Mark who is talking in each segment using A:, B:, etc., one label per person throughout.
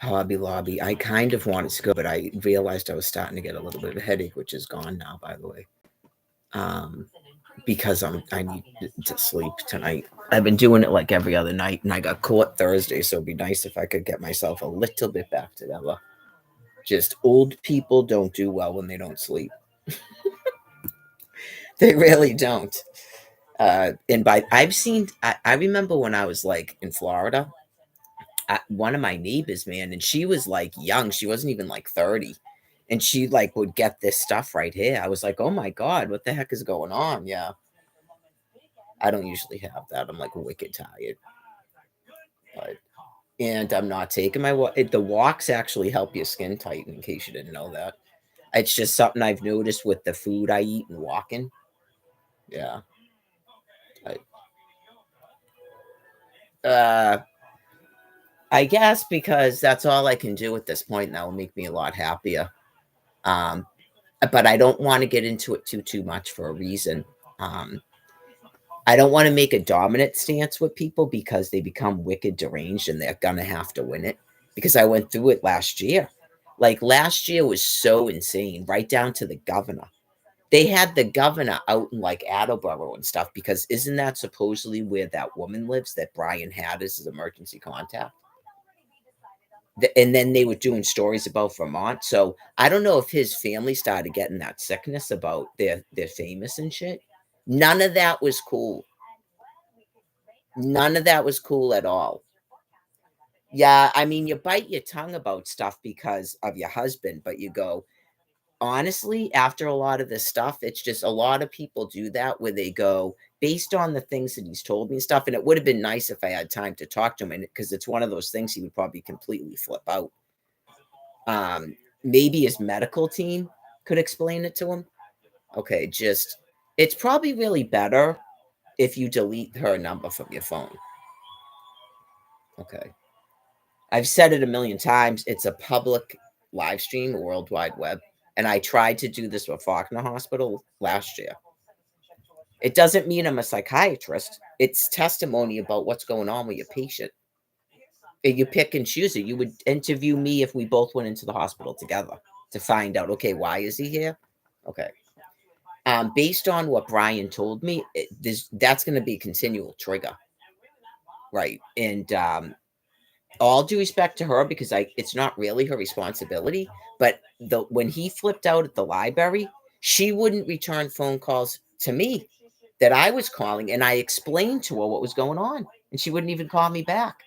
A: Hobby Lobby. I kind of wanted to go, but I realized I was starting to get a little bit of a headache, which is gone now, by the way. Um, because I need to sleep tonight. I've been doing it like every other night, and I got caught Thursday, so it'd be nice if I could get myself a little bit back together. Just old people don't do well when they don't sleep. They really don't. And by I've seen, I remember when I was like in Florida, one of my neighbors, man, and she was like young. She wasn't even like 30. And she like would get this stuff right here. I was like, oh my God, what the heck is going on? Yeah. I don't usually have that. I'm like wicked tired. But and I'm not taking my walk. The walks actually help your skin tighten, in case you didn't know that. It's just something I've noticed with the food I eat and walking. Yeah. I, I guess because that's all I can do at this point, and that will make me a lot happier. Um, but I don't want to get into it too much for a reason. Um, I don't want to make a dominant stance with people because they become wicked deranged and they're gonna have to win it. Because I went through it last year. Like last year was so insane, right down to the governor. They had the governor out in like Attleboro and stuff because isn't that supposedly where that woman lives that Brian had as his emergency contact? And then they were doing stories about Vermont. So I don't know if his family started getting that sickness about they're famous and shit. None of that was cool. None of that was cool at all. Yeah, I mean, you bite your tongue about stuff because of your husband, but you go, honestly, after a lot of this stuff, it's just a lot of people do that where they go, based on the things that he's told me and stuff. And it would have been nice if I had time to talk to him, and because it's one of those things he would probably completely flip out. Maybe his medical team could explain it to him. Okay, just it's probably really better if you delete her number from your phone. Okay. I've said it a million times. It's a public live stream, World Wide Web. And I tried to do this with Faulkner Hospital last year. It doesn't mean I'm a psychiatrist. It's testimony about what's going on with your patient. And you pick and choose it. You would interview me if we both went into the hospital together to find out, okay, why is he here? Okay. Based on what Brian told me, that's going to be a continual trigger. Right. And all due respect to her, because it's not really her responsibility, but when he flipped out at the library, she wouldn't return phone calls to me that I was calling, and I explained to her what was going on, and she wouldn't even call me back.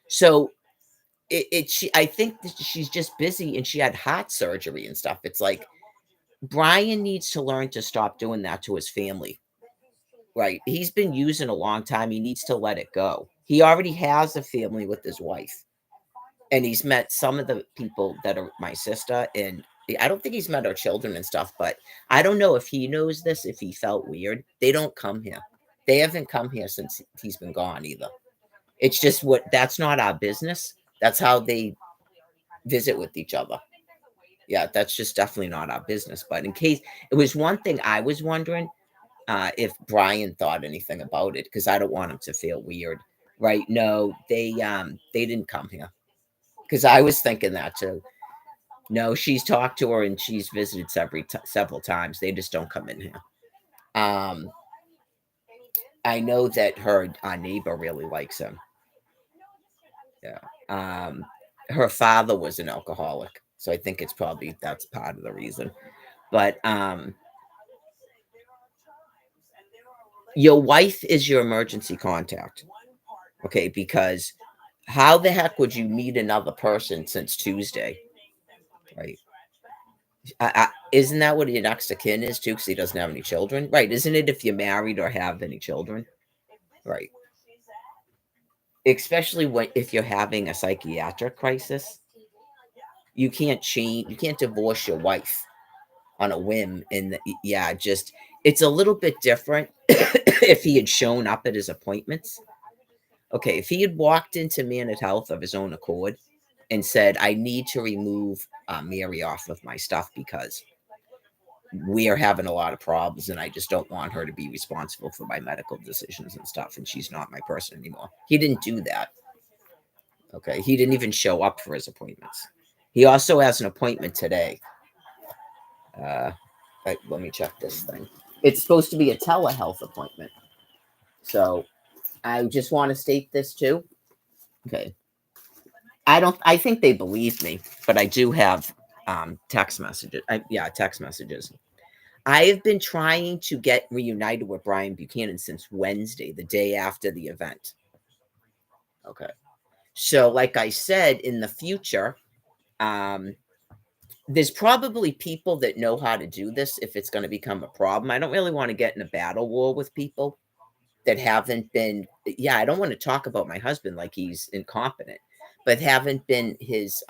A: So I think that she's just busy, and she had heart surgery and stuff. It's like Brian needs to learn to stop doing that to his family. Right. He's been using a long time. He needs to let it go. He already has a family with his wife. And he's met some of the people that are my sister. And I don't think he's met our children and stuff, but I don't know if he knows this, if he felt weird. They don't come here. They haven't come here since he's been gone either. It's just that's not our business. That's how they visit with each other. Yeah, that's just definitely not our business. But in case it was one thing I was wondering, if Brian thought anything about it, because I don't want him to feel weird. Right. No, they didn't come here. Because I was thinking that too. No, she's talked to her and she's visited several times. They just don't come in here. Um, I know that her neighbor really likes him. Yeah. Her father was an alcoholic, so I think that's part of the reason. But your wife is your emergency contact, okay? Because how the heck would you meet another person since Tuesday, right? Isn't that what your next of kin is too? Because he doesn't have any children, right? Isn't it if you're married or have any children, right? Especially if you're having a psychiatric crisis, you can't change, you can't divorce your wife on a whim. And yeah, just it's a little bit different if he had shown up at his appointments. Okay, if he had walked into Man at Health of his own accord and said, "I need to remove Mary off of my stuff because we are having a lot of problems, and I just don't want her to be responsible for my medical decisions and stuff. And she's not my person anymore. He didn't do that. Okay. He didn't even show up for his appointments. He also has an appointment today. Let me check this thing. It's supposed to be a telehealth appointment. So I just want to state this too. Okay. I think they believe me, but I do have text messages. Text messages. I have been trying to get reunited with Brian Buchanan since Wednesday, the day after the event. Okay. So, like I said, in the future, there's probably people that know how to do this if it's going to become a problem. I don't really want to get in a battle war with people that haven't been, I don't want to talk about my husband like he's incompetent, but haven't been his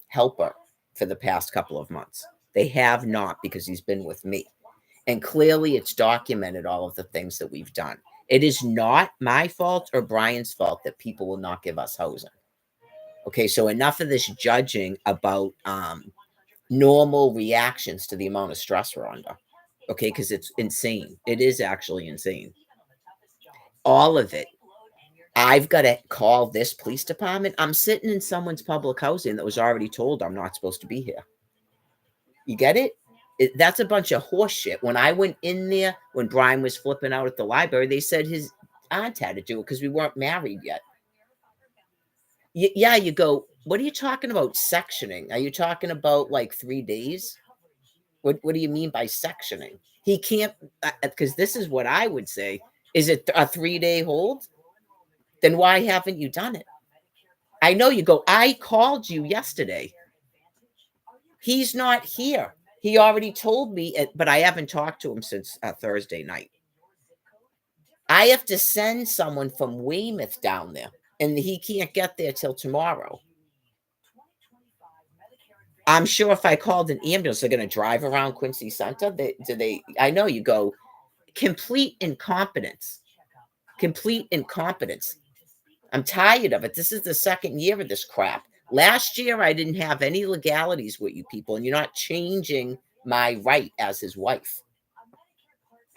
A: helper for the past couple of months. They have not, because he's been with me. And clearly it's documented all of the things that we've done. It is not my fault or Brian's fault that people will not give us housing. Okay, so enough of this judging about normal reactions to the amount of stress we're under. Okay, because it's insane. It is actually insane. All of it. I've got to call this police department. I'm sitting in someone's public housing that was already told I'm not supposed to be here. You get it? That's a bunch of horse shit. When I went in there, when Brian was flipping out at the library, they said his aunt had to do it because we weren't married yet. You go, what are you talking about sectioning? Are you talking about like 3 days? What do you mean by sectioning? He can't, because this is what I would say. Is it a 3-day hold? Then why haven't you done it? I know you go, I called you yesterday. He's not here. He already told me, but I haven't talked to him since Thursday night. I have to send someone from Weymouth down there, and he can't get there till tomorrow. I'm sure if I called an ambulance, they're going to drive around Quincy Center. I know you go, complete incompetence. Complete incompetence. I'm tired of it. This is the second year of this crap. Last year, I didn't have any legalities with you people, and you're not changing my right as his wife.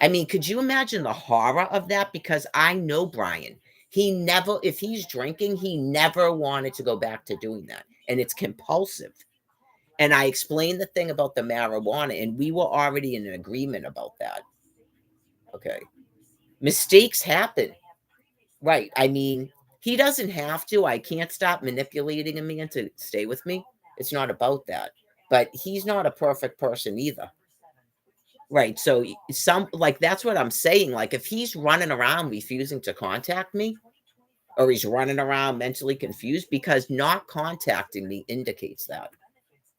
A: I mean, could you imagine the horror of that? Because I know Brian. He never, if he's drinking, he never wanted to go back to doing that. And it's compulsive. And I explained the thing about the marijuana, and we were already in an agreement about that. Okay. Mistakes happen. Right. I mean, he doesn't have to. I can't stop manipulating a man to stay with me. It's not about that. But he's not a perfect person either. Right. So that's what I'm saying. Like if he's running around refusing to contact me, or he's running around mentally confused, because not contacting me indicates that.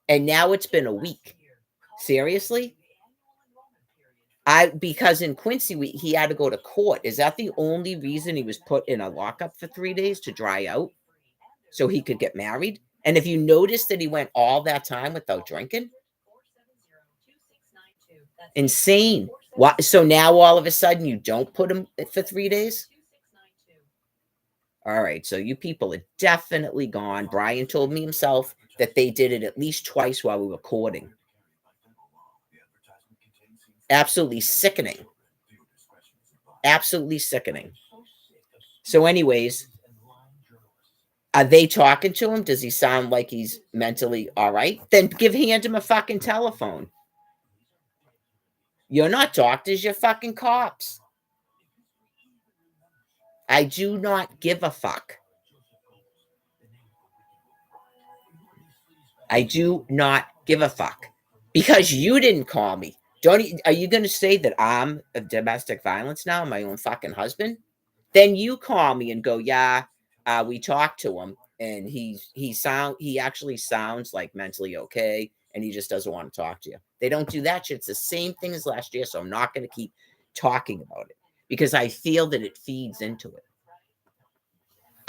A: And now it's been a week. Seriously? Because in Quincy he had to go to court. Is that the only reason he was put in a lockup for 3 days, to dry out so he could get married? And if you notice that he went all that time without drinking, insane. Why? So now all of a sudden you don't put him for 3 days? All right, so you people are definitely gone. Brian told me himself that they did it at least twice while we were courting. Absolutely sickening. Absolutely sickening. So anyways, are they talking to him? Does he sound like he's mentally all right? Then hand him a fucking telephone. You're not doctors, you're fucking cops. I do not give a fuck. I do not give a fuck. Because you didn't call me. Are you going to say that I'm a domestic violence now, my own fucking husband? Then you call me and go, yeah, we talked to him, and he actually sounds like mentally okay, and he just doesn't want to talk to you. They don't do that shit. It's the same thing as last year, so I'm not going to keep talking about it because I feel that it feeds into it.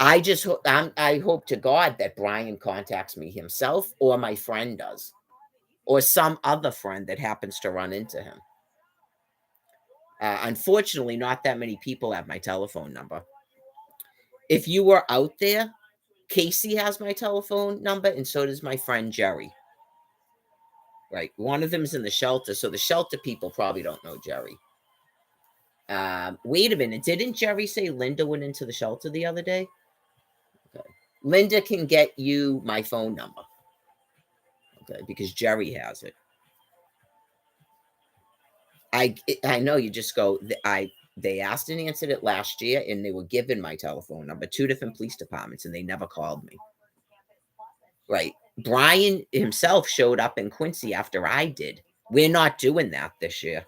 A: I hope to God that Brian contacts me himself, or my friend does, or some other friend that happens to run into him. Unfortunately, not that many people have my telephone number. If you were out there, Casey has my telephone number, and so does my friend Jerry. Right. One of them's in the shelter. So the shelter people probably don't know Jerry. Wait a minute. Didn't Jerry say Linda went into the shelter the other day? Okay. Linda can get you my phone number. Okay, because Jerry has it. I know you just go. They asked and answered it last year, and they were given my telephone number. 2 different police departments, and they never called me. Right. Brian himself showed up in Quincy after I did. We're not doing that this year.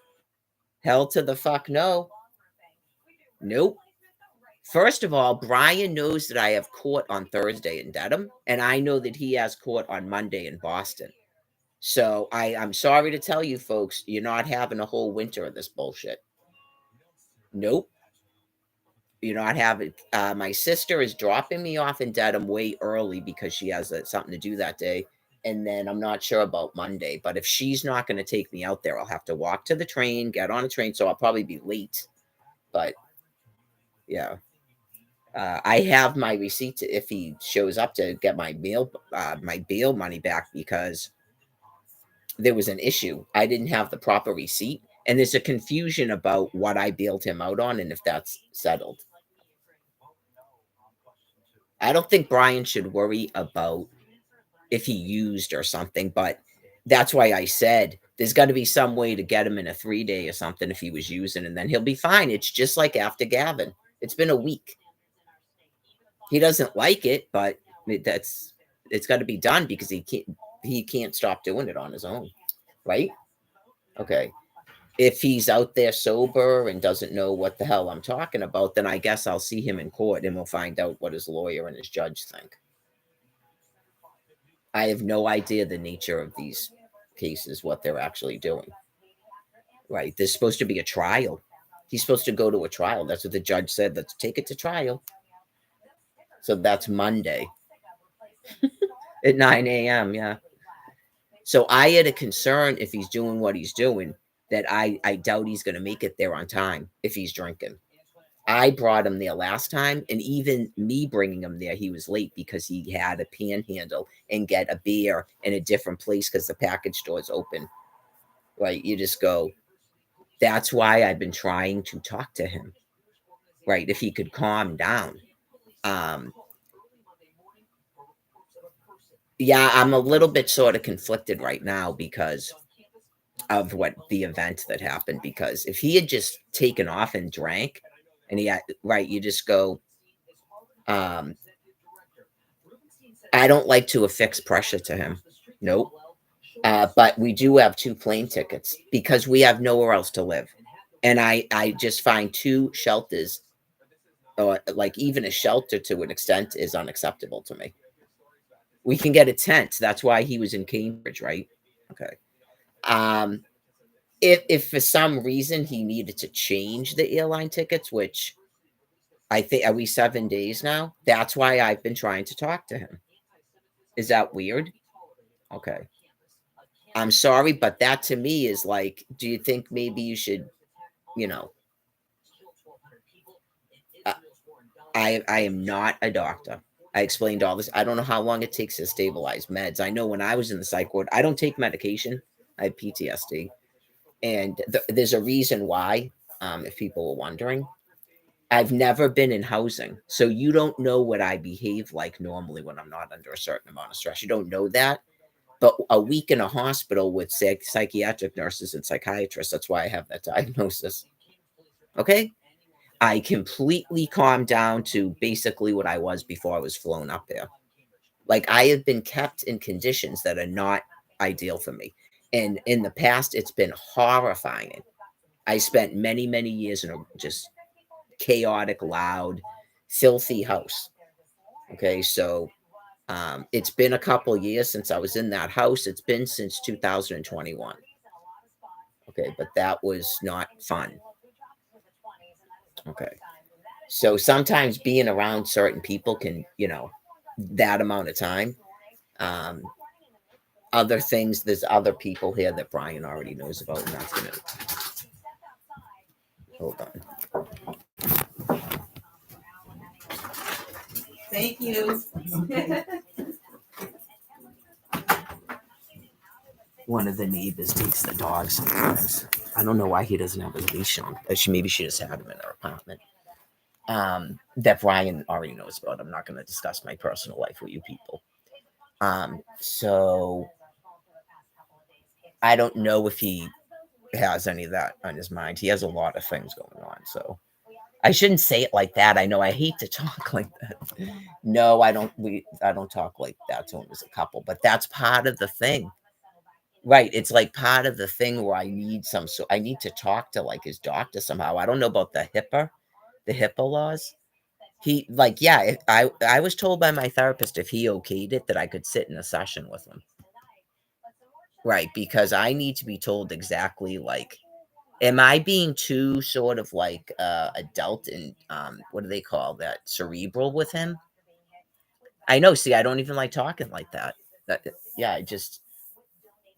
A: Hell to the fuck no. Nope. First of all, Brian knows that I have court on Thursday in Dedham, and I know that he has court on Monday in Boston. So I'm sorry to tell you folks, you're not having a whole winter of this bullshit. Nope. You're not having. My sister is dropping me off in Dedham way early because she has something to do that day. And then I'm not sure about Monday, but if she's not going to take me out there, I'll have to walk to the train, get on a train. So I'll probably be late. But yeah, I have my receipt if he shows up to get my bail money back because there was an issue. I didn't have the proper receipt. And there's a confusion about what I bailed him out on and if that's settled. I don't think Brian should worry about if he used or something, but that's why I said there's got to be some way to get him in a 3-day or something if he was using, and then he'll be fine. It's just like after Gavin. It's been a week. He doesn't like it, but it's got to be done because he can't stop doing it on his own, right? Okay. If he's out there sober and doesn't know what the hell I'm talking about, then I guess I'll see him in court and we'll find out what his lawyer and his judge think. I have no idea the nature of these cases, what they're actually doing. Right. There's supposed to be a trial. He's supposed to go to a trial. That's what the judge said. Let's take it to trial. So that's Monday at 9 a.m. Yeah. So I had a concern if he's doing what he's doing that I doubt he's going to make it there on time if he's drinking. I brought him there last time, and even me bringing him there, he was late because he had to panhandle and get a beer in a different place because the package store is open. Right? You just go. That's why I've been trying to talk to him. Right? If he could calm down. Yeah, I'm a little bit sort of conflicted right now because of what the event that happened. Because if he had just taken off and drank, and he had, right, you just go, I don't like to affix pressure to him. Nope. But we do have 2 plane tickets because we have nowhere else to live. And I just find 2 shelters, or like even a shelter to an extent, is unacceptable to me. We can get a tent. That's why he was in Cambridge, right? Okay. If for some reason he needed to change the airline tickets, which I think are we 7 days now? That's why I've been trying to talk to him. Is that weird? Okay. I'm sorry, but that to me is like, do you think maybe you should, you know, I am not a doctor. I explained all this. I don't know how long it takes to stabilize meds. I know when I was in the psych ward, I don't take medication. I have PTSD. And there's a reason why, if people were wondering. I've never been in housing. So you don't know what I behave like normally when I'm not under a certain amount of stress. You don't know that. But a week in a hospital with psychiatric nurses and psychiatrists, that's why I have that diagnosis. Okay? I completely calmed down to basically what I was before I was flown up there. Like I have been kept in conditions that are not ideal for me. And in the past, it's been horrifying. I spent many, many years in a just chaotic, loud, filthy house. Okay, so it's been a couple years since I was in that house. It's been since 2021. Okay, but that was not fun. Okay. So sometimes being around certain people can, that amount of time. Other things, there's other people here that Brian already knows about, and that's going to hold on.
B: Thank you.
A: one of the neighbors takes the dog sometimes. I don't know why he doesn't have his leash on. Maybe she just had him in her apartment. That Brian already knows about. I'm not going to discuss my personal life with you people. So I don't know if he has any of that on his mind. He has a lot of things going on. So I shouldn't say it like that. I know I hate to talk like that. No, I don't. I don't talk like that to him as a couple, but that's part of the thing. Right. It's like part of the thing where I need to talk to like his doctor somehow. I don't know about the HIPAA laws. He like, yeah, I was told by my therapist if he okayed it that I could sit in a session with him. Right, because I need to be told exactly like, am I being too sort of like adult and what do they call that? Cerebral with him? I know, see, I don't even like talking like that. Yeah,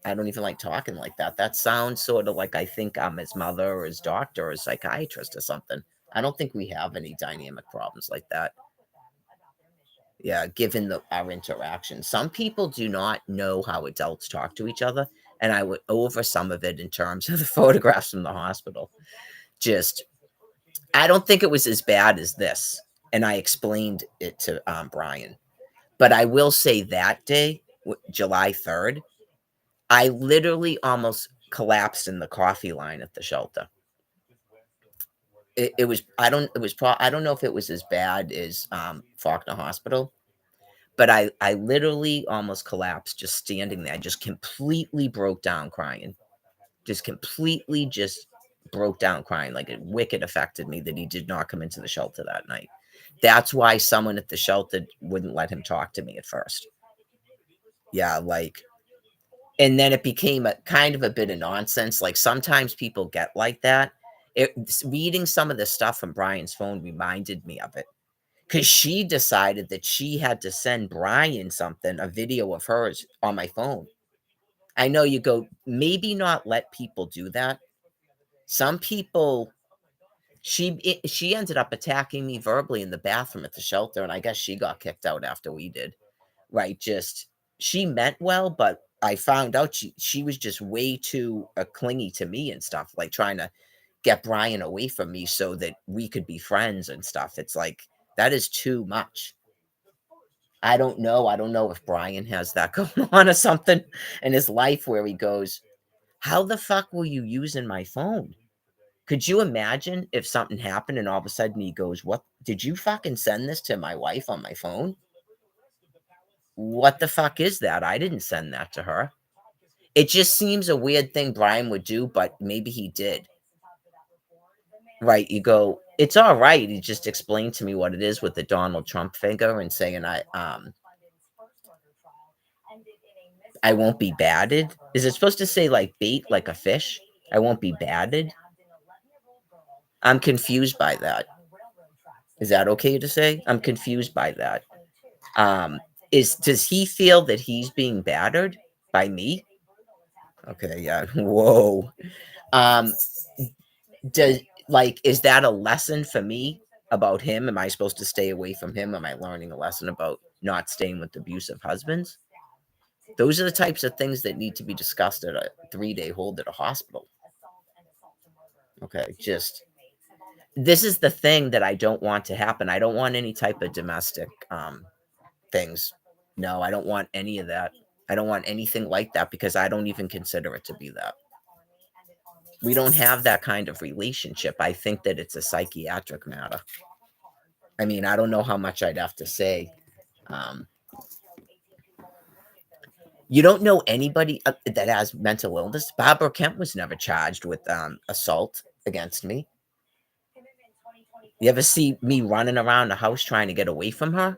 A: I don't even like talking like that. That sounds sort of like I think I'm his mother or his doctor or his psychiatrist or something. I don't think we have any dynamic problems like that. Yeah, given our interaction. Some people do not know how adults talk to each other, and I went over some of it in terms of the photographs from the hospital. Just, I don't think it was as bad as this, and I explained it to Brian. But I will say that day, July 3rd, I literally almost collapsed in the coffee line at the shelter. It was I don't know if it was as bad as Faulkner Hospital, but I literally almost collapsed just standing there. I just completely broke down crying. Just completely just broke down crying. Like it wicked affected me that he did not come into the shelter that night. That's why someone at the shelter wouldn't let him talk to me at first. Yeah, like, and then it became a kind of a bit of nonsense. Like sometimes people get like that. Reading some of the stuff from Brian's phone reminded me of it. Because she decided that she had to send Brian something, a video of hers on my phone. I know you go, maybe not let people do that. Some people, she ended up attacking me verbally in the bathroom at the shelter, and I guess she got kicked out after we did. Right? Just she meant well, but I found out she was just way too clingy to me and stuff, like trying to get Brian away from me so that we could be friends and stuff. It's like that is too much. I don't know. I don't know if Brian has that going on or something in his life where he goes, how the fuck were you using my phone? Could you imagine if something happened and all of a sudden he goes, what did you fucking send this to my wife on my phone? What the fuck is that? I didn't send that to her. It just seems a weird thing Brian would do, but maybe he did. Right. You go, it's all right. He just explained to me what it is with the Donald Trump figure and saying I won't be batted. Is it supposed to say like bait like a fish? I won't be batted. I'm confused by that. Is that okay to say? I'm confused by that. Does he feel that he's being battered by me? Okay, yeah. Whoa. Um, does is that a lesson for me about him? Am I supposed to stay away from him? Am I learning a lesson about not staying with abusive husbands? Those are the types of things that need to be discussed at a 3-day hold at a hospital. Okay, just this is the thing that I don't want to happen. I don't want any type of domestic things. No, I don't want any of that. I don't want anything like that because I don't even consider it to be that. We don't have that kind of relationship. I think that it's a psychiatric matter. I mean, I don't know how much I'd have to say. You don't know anybody that has mental illness. Barbara Kemp was never charged with assault against me. You ever see me running around the house trying to get away from her?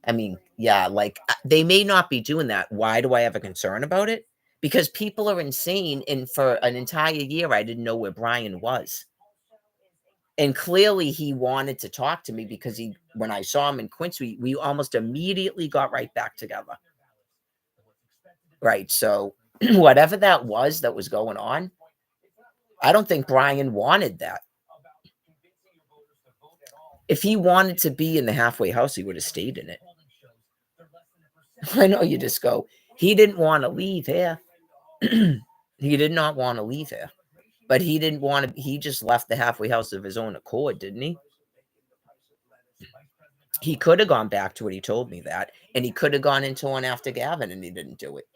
A: I mean, yeah, like they may not be doing that. Why do I have a concern about it? Because people are insane. And for an entire year, I didn't know where Brian was. And clearly he wanted to talk to me because when I saw him in Quincy, we almost immediately got right back together. Right. So whatever that was going on, I don't think Brian wanted that. If he wanted to be in the halfway house, he would have stayed in it. I know you just go, he didn't want to leave here. He did not want to leave here, but he didn't want to. He just left the halfway house of his own accord, didn't he? He could have gone back to what he told me that, and he could have gone into one after Gavin, and he didn't do it.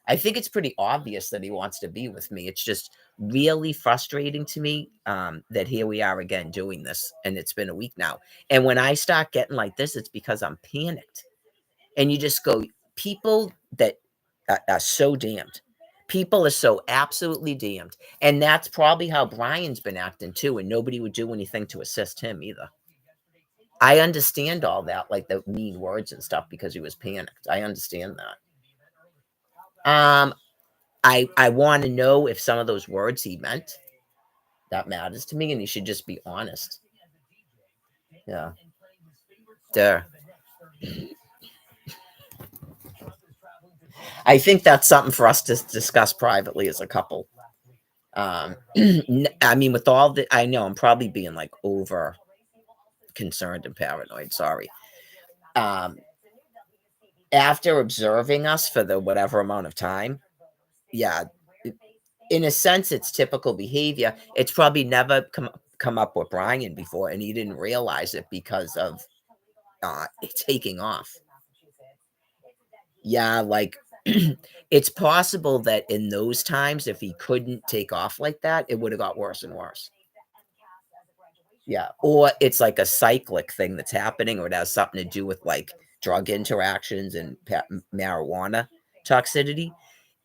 A: I think it's pretty obvious that he wants to be with me. It's just really frustrating to me that here we are again doing this, and it's been a week now. And when I start getting like this, it's because I'm panicked. And you just go, people that are so damned. People are so absolutely damned. And that's probably how Brian's been acting too, and nobody would do anything to assist him either. I understand all that, like the mean words and stuff, because he was panicked. I understand that. I want to know if some of those words he meant. That matters to me, and he should just be honest. Yeah. There. I think that's something for us to discuss privately as a couple. I mean, with all the, I know I'm probably being like over concerned and paranoid. Sorry. After observing us for the whatever amount of time, yeah, in a sense, it's typical behavior. It's probably never come up with Brian before, and he didn't realize it because of taking off. Yeah, like it's possible that in those times, if he couldn't take off like that, it would have got worse and worse. Yeah, or it's like a cyclic thing that's happening, or it has something to do with like drug interactions and marijuana toxicity.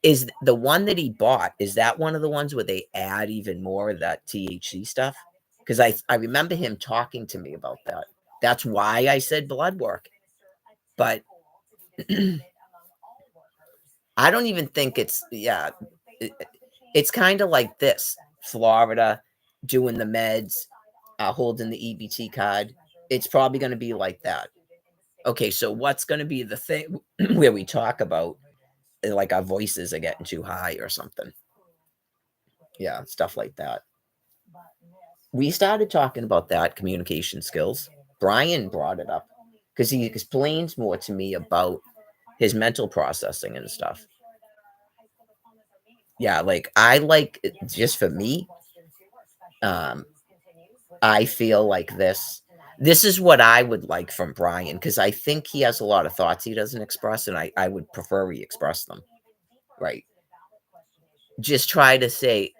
A: Is the one that he bought, is that one of the ones where they add even more of that THC stuff? Because I remember him talking to me about that. That's why I said blood work. But I don't even think it's, yeah, it's kind of like this Florida doing the meds, holding the EBT card. It's probably going to be like that. Okay, so what's going to be the thing where we talk about like our voices are getting too high or something? Yeah, stuff like that. We started talking about that communication skills. Brian brought it up because he explains more to me about his mental processing and stuff. Yeah, like I like just for me, I feel like this is what I would like from Brian because I think he has a lot of thoughts he doesn't express, and I would prefer he express them. Right. Just try to say,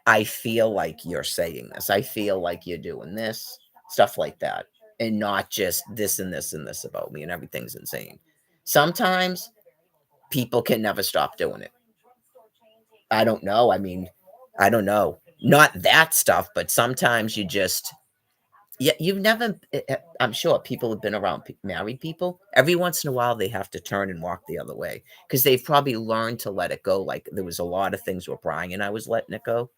A: I feel like you're saying this. I feel like you're doing this, stuff like that. And not just this and this and this about me and everything's insane. Sometimes people can never stop doing it. I don't know. I mean, I don't know. Not that stuff, but sometimes you just, yeah, you've never, I'm sure people have been around married people. Every once in a while, they have to turn and walk the other way because they've probably learned to let it go. Like there was a lot of things where Brian and I was letting it go.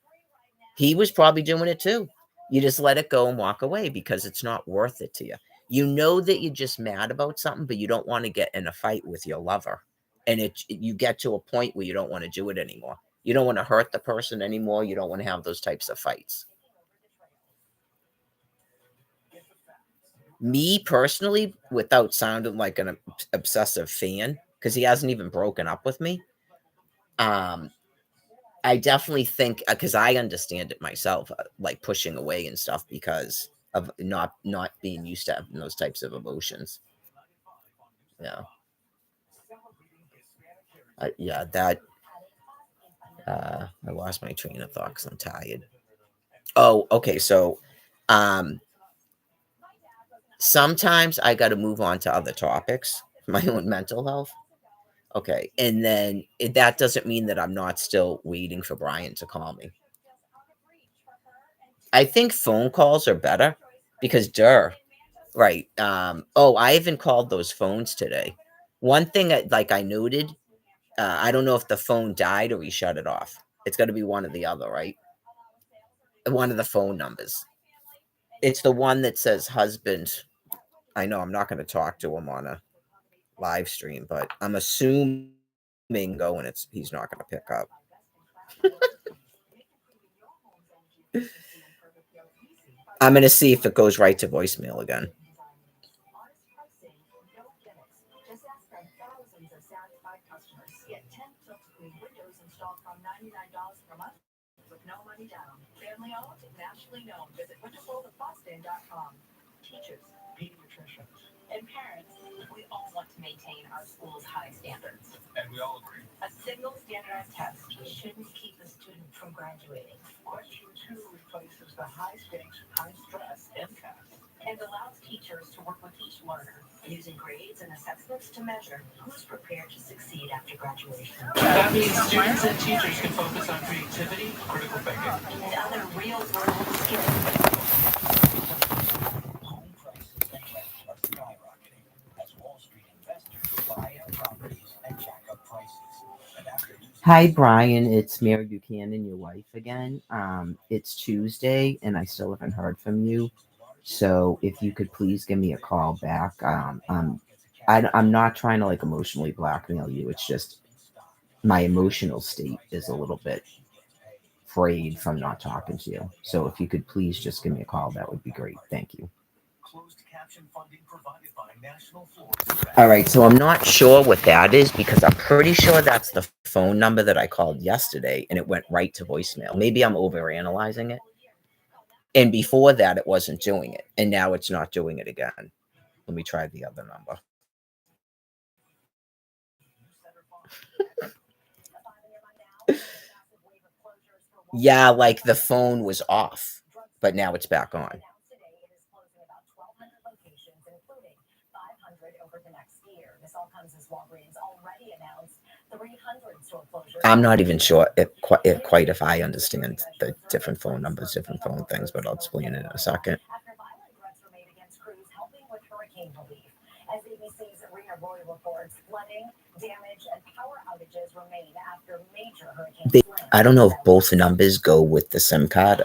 A: He was probably doing it too. You just let it go and walk away because it's not worth it to you. You know that you're just mad about something, but you don't want to get in a fight with your lover. And you get to a point where you don't want to do it anymore. You don't want to hurt the person anymore. You don't want to have those types of fights. Me personally, without sounding like an obsessive fan, because he hasn't even broken up with me. I definitely think because I understand it myself, like pushing away and stuff because of not being used to having those types of emotions. Yeah, yeah. That I lost my train of thought because I'm tired. Oh, okay. So, um, sometimes I got to move on to other topics, my own mental health. Okay, and then that doesn't mean that I'm not still waiting for Brian to call me. I think phone calls are better because, right. Oh, I even called those phones today. One thing that, like, I noted, I don't know if the phone died or he shut it off. It's got to be one or the other, right? One of the phone numbers. It's the one that says husband. I know I'm not going to talk to him on a live stream, but I'm assuming going he's not going to pick up. I'm going to see if it goes right to voicemail again.
C: officially known, visit winterworldofboston.com. Teachers, pediatricians, and parents, we all want to maintain our school's high standards.
D: And we all agree.
C: A single standardized test shouldn't keep a student from graduating.
D: Question 2 replaces the high-stakes, high-stress MCAS
C: And allows teachers to work with each learner, using grades and assessments to measure who's prepared to succeed after graduation.
D: That means students and teachers can focus on creativity, critical thinking,
C: And other real-world skills.
E: Home prices and rent are skyrocketing as Wall Street investors buy up properties and jack up prices. And after losing
A: Hi, Brian. It's Mary Buchanan, your wife again. It's Tuesday, and I still haven't heard from you. So if you could please give me a call back. I'm not trying to like emotionally blackmail you. It's just my emotional state is a little bit frayed from not talking to you. So if you could please just give me a call, that would be great. Thank you.
E: closed caption funding provided by National Floor.
A: All right, so I'm not sure what that is because I'm pretty sure that's the phone number that I called yesterday and it went right to voicemail. Maybe I'm overanalyzing it. And before that, it wasn't doing it. And now it's not doing it again. Let me try the other number. Yeah, like the phone was off, but now it's back on. I'm not even sure quite if I understand the different phone numbers, different phone things, but I'll explain it in a second.
C: After violent threats were made against crews helping with hurricane relief. As ABC's Rena Roy reports, flooding, damage, and power outages remain after major hurricanes.
A: I don't know if both numbers go with the SIM card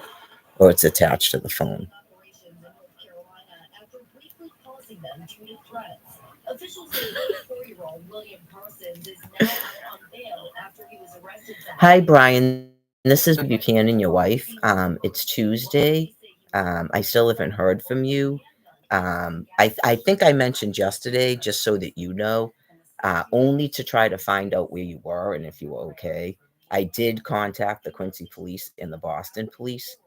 A: or it's attached to the phone.
C: Operations in North Carolina after briefly pausing them due to threats. Officials say 34-year-old William Parsons is now out on bail after he was arrested.
A: Hi, Brian. This is Buchanan, your wife. It's Tuesday. I still haven't heard from you. I think I mentioned yesterday, just so that you know, only to try to find out where you were and if you were okay. I did contact the Quincy police and the Boston police,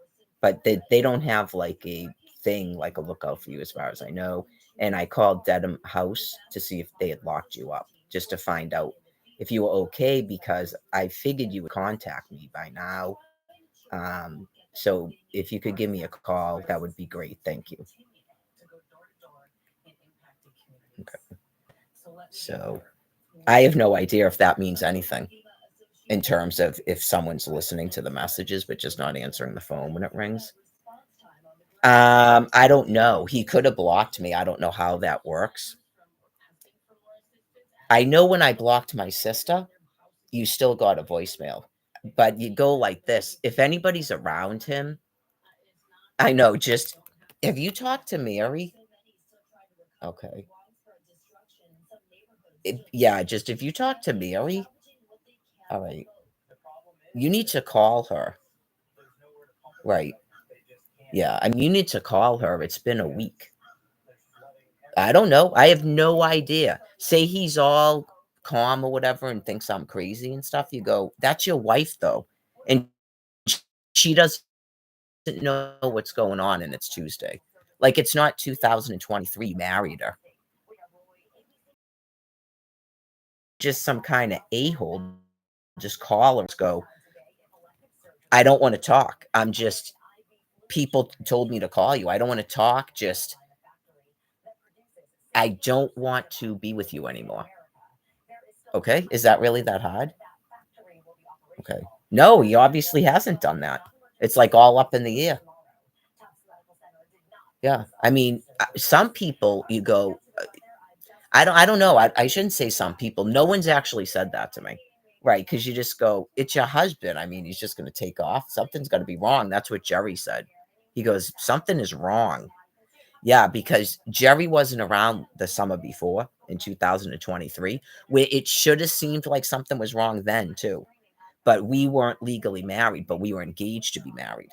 A: but they don't have like a thing, like a lookout for you as far as I know. And I called Dedham House to see if they had locked you up, just to find out if you were okay, because I figured you would contact me by now. So if you could give me a call, that would be great. Thank you. Okay. So I have no idea if that means anything in terms of if someone's listening to the messages but just not answering the phone when it rings. I don't know. He could have blocked me. I don't know how that works. I know when I blocked my sister, you still got a voicemail, but you go like this. If anybody's around him, I know, just, have you talked to Mary? Okay. Yeah, just if you talk to Mary, all right, you need to call her. Right. Yeah, I mean, you need to call her. It's been a week. I don't know. I have no idea. Say he's all calm or whatever and thinks I'm crazy and stuff. You go, that's your wife, though. And she doesn't know what's going on, and it's Tuesday. Like, it's not 2023. Married her. Just some kind of a-hole. Just call her and go, I don't want to talk. I'm just, people told me to call you. I don't want to talk. Just, I don't want to be with you anymore. Okay. Is that really that hard? Okay. No, he obviously hasn't done that. It's like all up in the air. Yeah. I mean, some people you go, I don't know. I shouldn't say some people. No one's actually said that to me. Right. Because you just go, it's your husband. I mean, he's just going to take off. Something's going to be wrong. That's what Jerry said. He goes, something is wrong. Yeah, because Jerry wasn't around the summer before in 2023, where it should have seemed like something was wrong then, too. But we weren't legally married, but we were engaged to be married.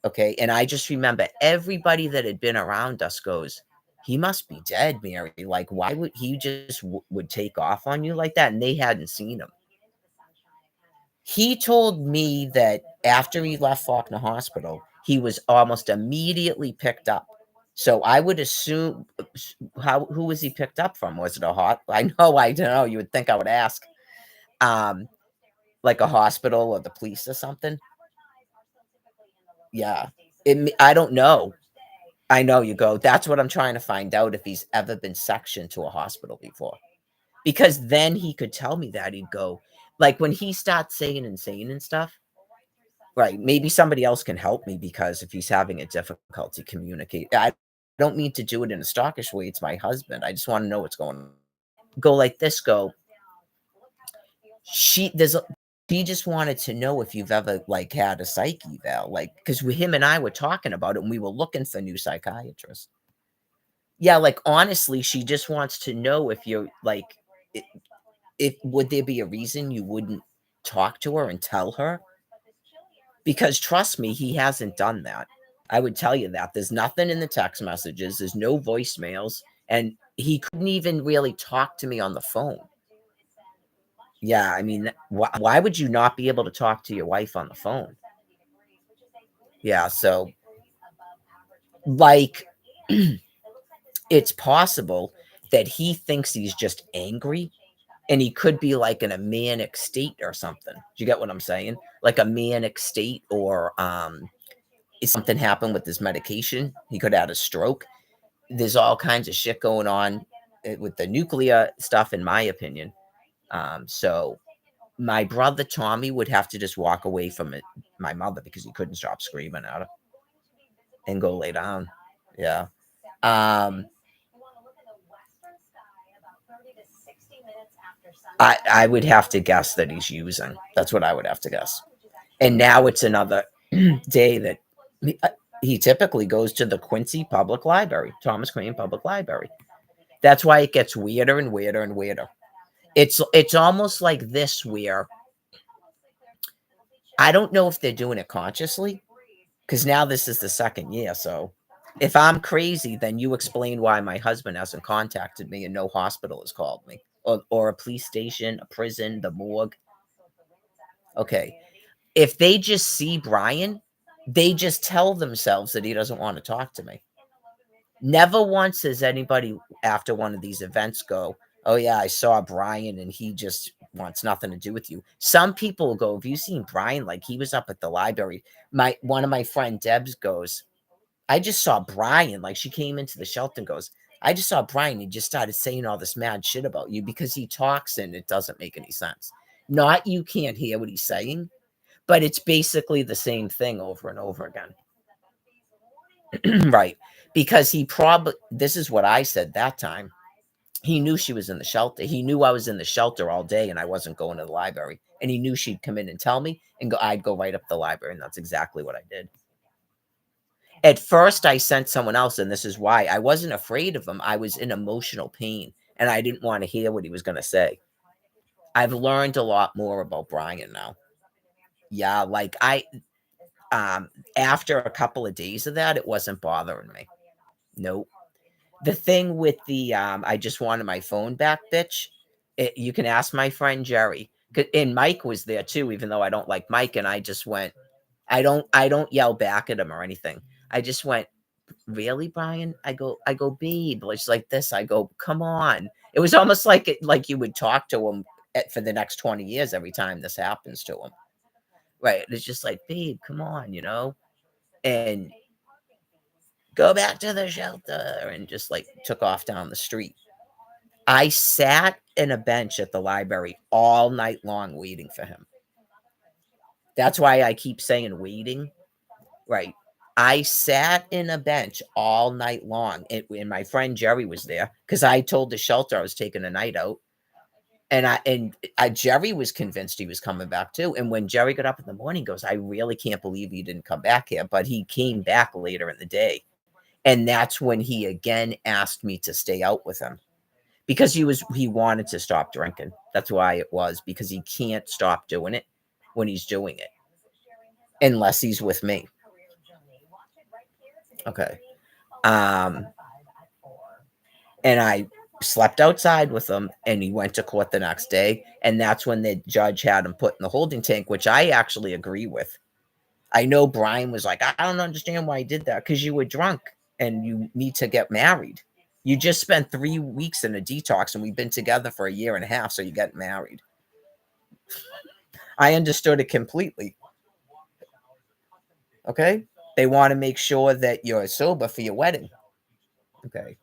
A: Okay. And I just remember everybody that had been around us goes, he must be dead, Mary. Like, why would he just would take off on you like that? And they hadn't seen him. He told me that after he left Faulkner Hospital, he was almost immediately picked up. So I would assume, who was he picked up from? Was it a hot? I don't know. You would think I would ask, um, like a hospital or the police or something. Yeah, I don't know. I know you go. That's what I'm trying to find out, if he's ever been sectioned to a hospital before, because then he could tell me that. He'd go, like, when he starts saying insane and stuff. Right. Maybe somebody else can help me, because if he's having a difficulty communicate, I don't mean to do it in a stalkish way. It's my husband. I just want to know what's going on. Go like this. Go. He just wanted to know if you've ever like had a psych eval, like, because him and I were talking about it and we were looking for new psychiatrists. Yeah, like, honestly, she just wants to know if you're like, if would there be a reason you wouldn't talk to her and tell her? Because trust me, he hasn't done that. I would tell you that. There's nothing in the text messages, there's no voicemails, and he couldn't even really talk to me on the phone. Yeah, I mean, why would you not be able to talk to your wife on the phone? Yeah, so, like, it's possible that he thinks he's just angry, and he could be like in a manic state or something. Do you get what I'm saying? Like a manic state, or if something happened with his medication, he could have had a stroke. There's all kinds of shit going on with the nuclear stuff, in my opinion. So my brother Tommy would have to just walk away from my mother, because he couldn't stop screaming at her, and go lay down. Yeah. I would have to guess that he's using. That's what I would have to guess. And now it's another day that he typically goes to the Quincy Public Library, Thomas Crane Public Library. That's why it gets weirder and weirder and weirder. It's almost like this, where I don't know if they're doing it consciously, because now this is the second year. So if I'm crazy, then you explain why my husband hasn't contacted me and no hospital has called me, or a police station, a prison, the morgue. Okay. If they just see Brian, they just tell themselves that he doesn't want to talk to me. Never once has anybody after one of these events go, oh yeah, I saw Brian and he just wants nothing to do with you. Some people go, have you seen Brian? Like, he was up at the library. One of my friend Debs goes, I just saw Brian. Like, she came into the shelter and goes, I just saw Brian. He just started saying all this mad shit about you, because he talks and it doesn't make any sense. Not you can't hear what he's saying, but it's basically the same thing over and over again. Right. Because this is what I said that time. He knew she was in the shelter. He knew I was in the shelter all day and I wasn't going to the library. And he knew she'd come in and tell me, and I'd go right up the library. And that's exactly what I did. At first, I sent someone else, and this is why. I wasn't afraid of him. I was in emotional pain, and I didn't want to hear what he was going to say. I've learned a lot more about Brian now. Yeah, like after a couple of days of that, it wasn't bothering me. Nope. The thing with the I just wanted my phone back, bitch. You can ask my friend Jerry, and Mike was there too, even though I don't like Mike. And I just went, I don't yell back at him or anything. I just went, really, Brian? I go, babe. It's like this. I go, come on. It was almost like you would talk to him for the next 20 years every time this happens to him. Right. It's just like, babe, come on, and go back to the shelter, and just like took off down the street. I sat in a bench at the library all night long waiting for him. That's why I keep saying waiting. Right. I sat in a bench all night long, and my friend Jerry was there, because I told the shelter I was taking a night out. And Jerry was convinced he was coming back too. And when Jerry got up in the morning, he goes, I really can't believe he didn't come back here. But he came back later in the day. And that's when he again asked me to stay out with him, because he wanted to stop drinking. That's why it was, because he can't stop doing it when he's doing it, unless he's with me. Okay. And I slept outside with him, and he went to court the next day. And that's when the judge had him put in the holding tank, which I actually agree with. I know Brian was like, I don't understand why he did that, because you were drunk and you need to get married. You just spent 3 weeks in a detox and we've been together for a year and a half, so you get married. I understood it completely. Okay? They want to make sure that you're sober for your wedding. Okay.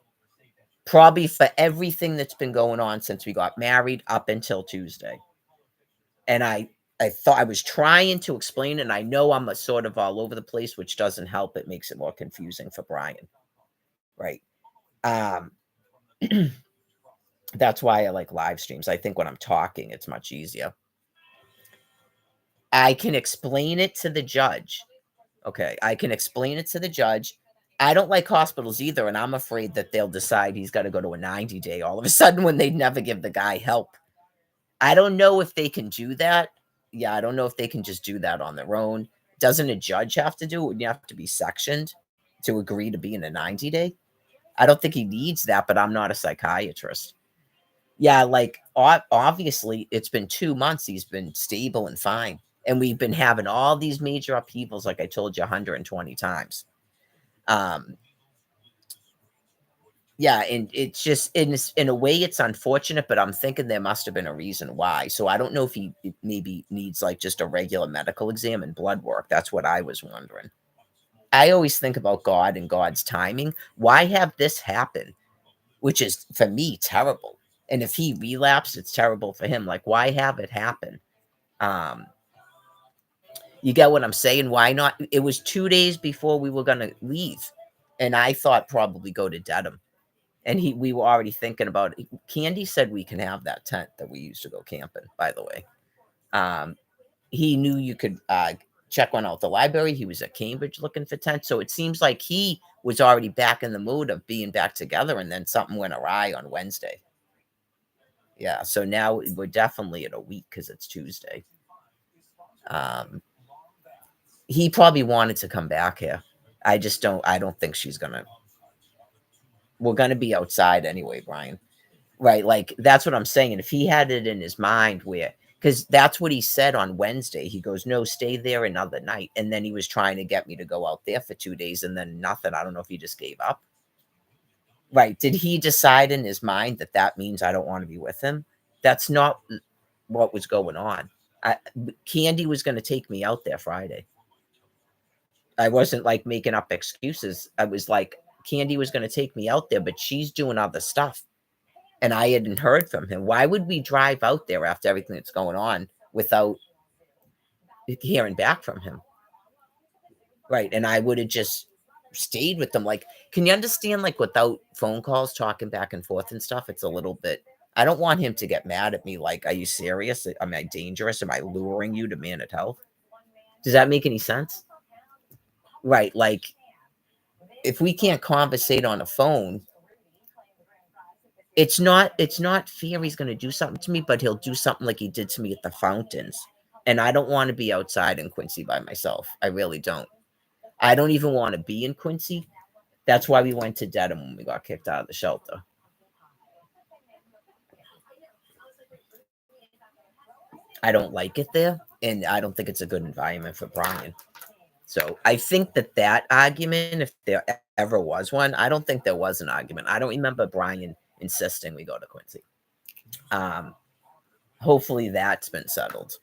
A: Probably for everything that's been going on since we got married up until Tuesday. And I thought I was trying to explain it, and I know I'm a sort of all over the place, which doesn't help. It makes it more confusing for Brian. Right. That's why I like live streams. I think when I'm talking, it's much easier. I can explain it to the judge. Okay. I can explain it to the judge. I don't like hospitals either, and I'm afraid that they'll decide he's got to go to a 90-day all of a sudden when they never give the guy help. I don't know if they can do that. Yeah, I don't know if they can just do that on their own. Doesn't a judge have to do it? Wouldn't you have to be sectioned to agree to be in a 90-day? I don't think he needs that, but I'm not a psychiatrist. Yeah, like obviously it's been 2 months. He's been stable and fine. And we've been having all these major upheavals, like I told you 120 times. Yeah, and it's just in a way it's unfortunate, but I'm thinking there must have been a reason why. So I don't know if he maybe needs like just a regular medical exam and blood work. That's what I was wondering. I always think about God and God's timing. Why have this happen? Which is for me terrible. And if he relapsed, it's terrible for him. Like, why have it happen? You get what I'm saying? Why not? It was 2 days before we were gonna leave, and I thought probably go to Dedham. And we were already thinking about it. Candy said we can have that tent that we used to go camping, by the way. He knew you could check one out at the library. He was at Cambridge looking for tents. So it seems like he was already back in the mood of being back together, and then something went awry on Wednesday. Yeah, so now we're definitely in a week because it's Tuesday. He probably wanted to come back here. I don't think she's gonna. We're gonna be outside anyway, Brian. Right? Like that's what I'm saying. If he had it in his mind where, because that's what he said on Wednesday. He goes, "No, stay there another night," and then he was trying to get me to go out there for 2 days, and then nothing. I don't know if he just gave up. Right? Did he decide in his mind that that means I don't want to be with him? That's not what was going on. Candy was going to take me out there Friday. I wasn't like making up excuses. I was like, Candy was going to take me out there, but she's doing other stuff. And I hadn't heard from him. Why would we drive out there after everything that's going on without hearing back from him? Right. And I would have just stayed with them. Like, can you understand, like, without phone calls, talking back and forth and stuff, it's a little bit, I don't want him to get mad at me. Like, are you serious? Am I dangerous? Am I luring you to Man at Health? Does that make any sense? Right. Like, if we can't conversate on a phone, it's not fear he's going to do something to me, but he'll do something like he did to me at the fountains. And I don't want to be outside in Quincy by myself. I really don't. I don't even want to be in Quincy. That's why we went to Dedham when we got kicked out of the shelter. I don't like it there, and I don't think it's a good environment for Brian. So I think that argument, if there ever was one, I don't think there was an argument. I don't remember Brian insisting we go to Quincy. Hopefully that's been settled.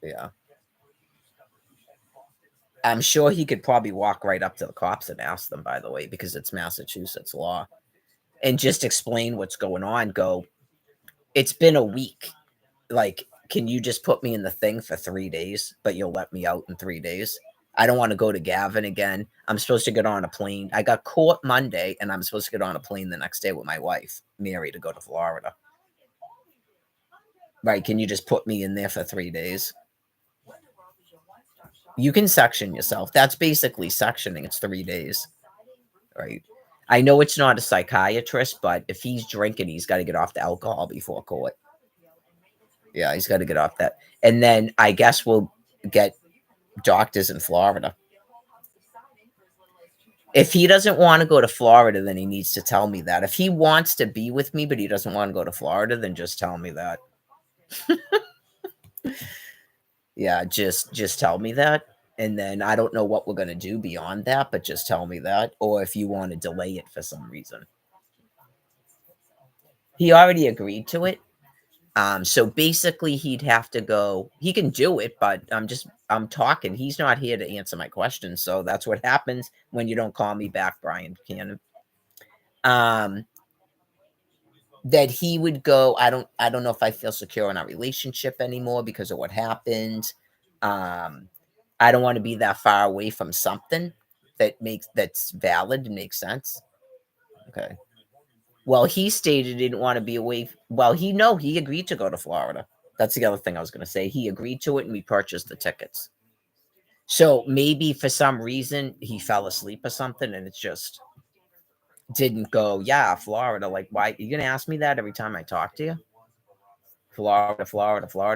A: Yeah. I'm sure he could probably walk right up to the cops and ask them, by the way, because it's Massachusetts law, and just explain what's going on. Go, it's been a week. Like, can you just put me in the thing for 3 days, but you'll let me out in 3 days? I don't want to go to Gavin again. I'm supposed to get on a plane. I got court Monday, and I'm supposed to get on a plane the next day with my wife, Mary, to go to Florida. Right? Can you just put me in there for 3 days? You can section yourself. That's basically sectioning. It's 3 days. Right? I know it's not a psychiatrist, but if he's drinking, he's got to get off the alcohol before court. Yeah, he's got to get off that. And then I guess we'll get doctors in Florida. If he doesn't want to go to Florida, then he needs to tell me that. If he wants to be with me, but he doesn't want to go to Florida, then just tell me that. Yeah, just tell me that. And then I don't know what we're going to do beyond that, but just tell me that. Or if you want to delay it for some reason. He already agreed to it. So basically he'd have to go. He can do it, but I'm talking. He's not here to answer my questions. So that's what happens when you don't call me back, Brian Buchanan. That he would go. I don't know if I feel secure in our relationship anymore because of what happened. I don't want to be that far away from something that's valid and makes sense. Okay. Well, he stated he didn't want to be away. Well, he agreed to go to Florida. That's the other thing I was going to say. He agreed to it and we purchased the tickets. So maybe for some reason he fell asleep or something and it just didn't go, yeah, Florida. Like, why? Are you going to ask me that every time I talk to you? Florida,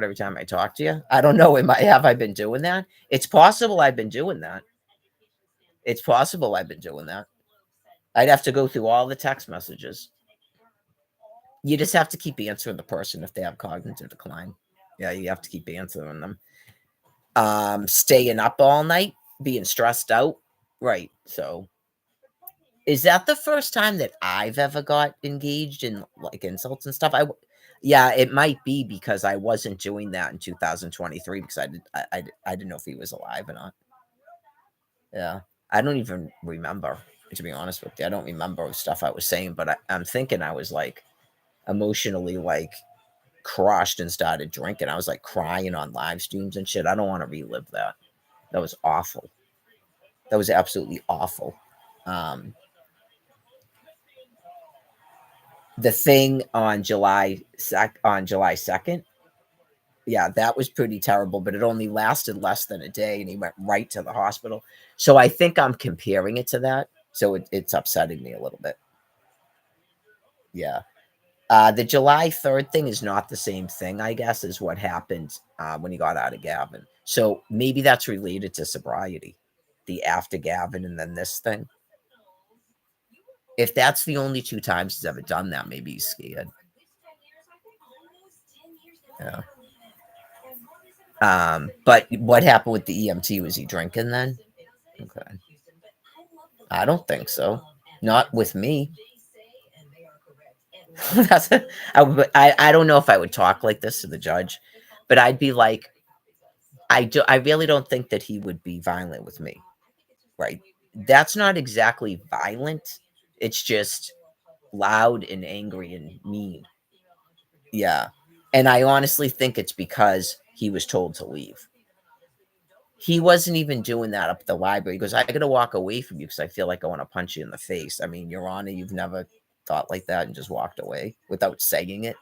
A: every time I talk to you. I don't know. Have I been doing that? It's possible I've been doing that. I'd have to go through all the text messages. You just have to keep answering the person if they have cognitive decline. Yeah, you have to keep answering them. Staying up all night, being stressed out. Right. So is that the first time that I've ever got engaged in like insults and stuff? Yeah, it might be because I wasn't doing that in 2023 because I didn't know if he was alive or not. Yeah. I don't even remember, to be honest with you. I don't remember stuff I was saying, but I'm thinking I was like emotionally like crushed and started drinking. I was like crying on live streams and shit. I don't want to relive that. That was awful. That was absolutely awful. The thing on July 2nd, yeah, that was pretty terrible, but it only lasted less than a day and he went right to the hospital. So I think I'm comparing it to that. So it's upsetting me a little bit. Yeah. The July 3rd thing is not the same thing, I guess, as what happened when he got out of Gavin. So maybe that's related to sobriety, the after Gavin and then this thing. If that's the only 2 times he's ever done that, maybe he's scared. Yeah. But what happened with the EMT? Was he drinking then? Okay. I don't think so. Not with me. I don't know if I would talk like this to the judge, but I'd be like, I really don't think that he would be violent with me. Right. That's not exactly violent. It's just loud and angry and mean. Yeah. And I honestly think it's because he was told to leave. He wasn't even doing that up at the library. He goes, I got to walk away from you because I feel like I want to punch you in the face. I mean, Your Honor, you've never thought like that and just walked away without saying it.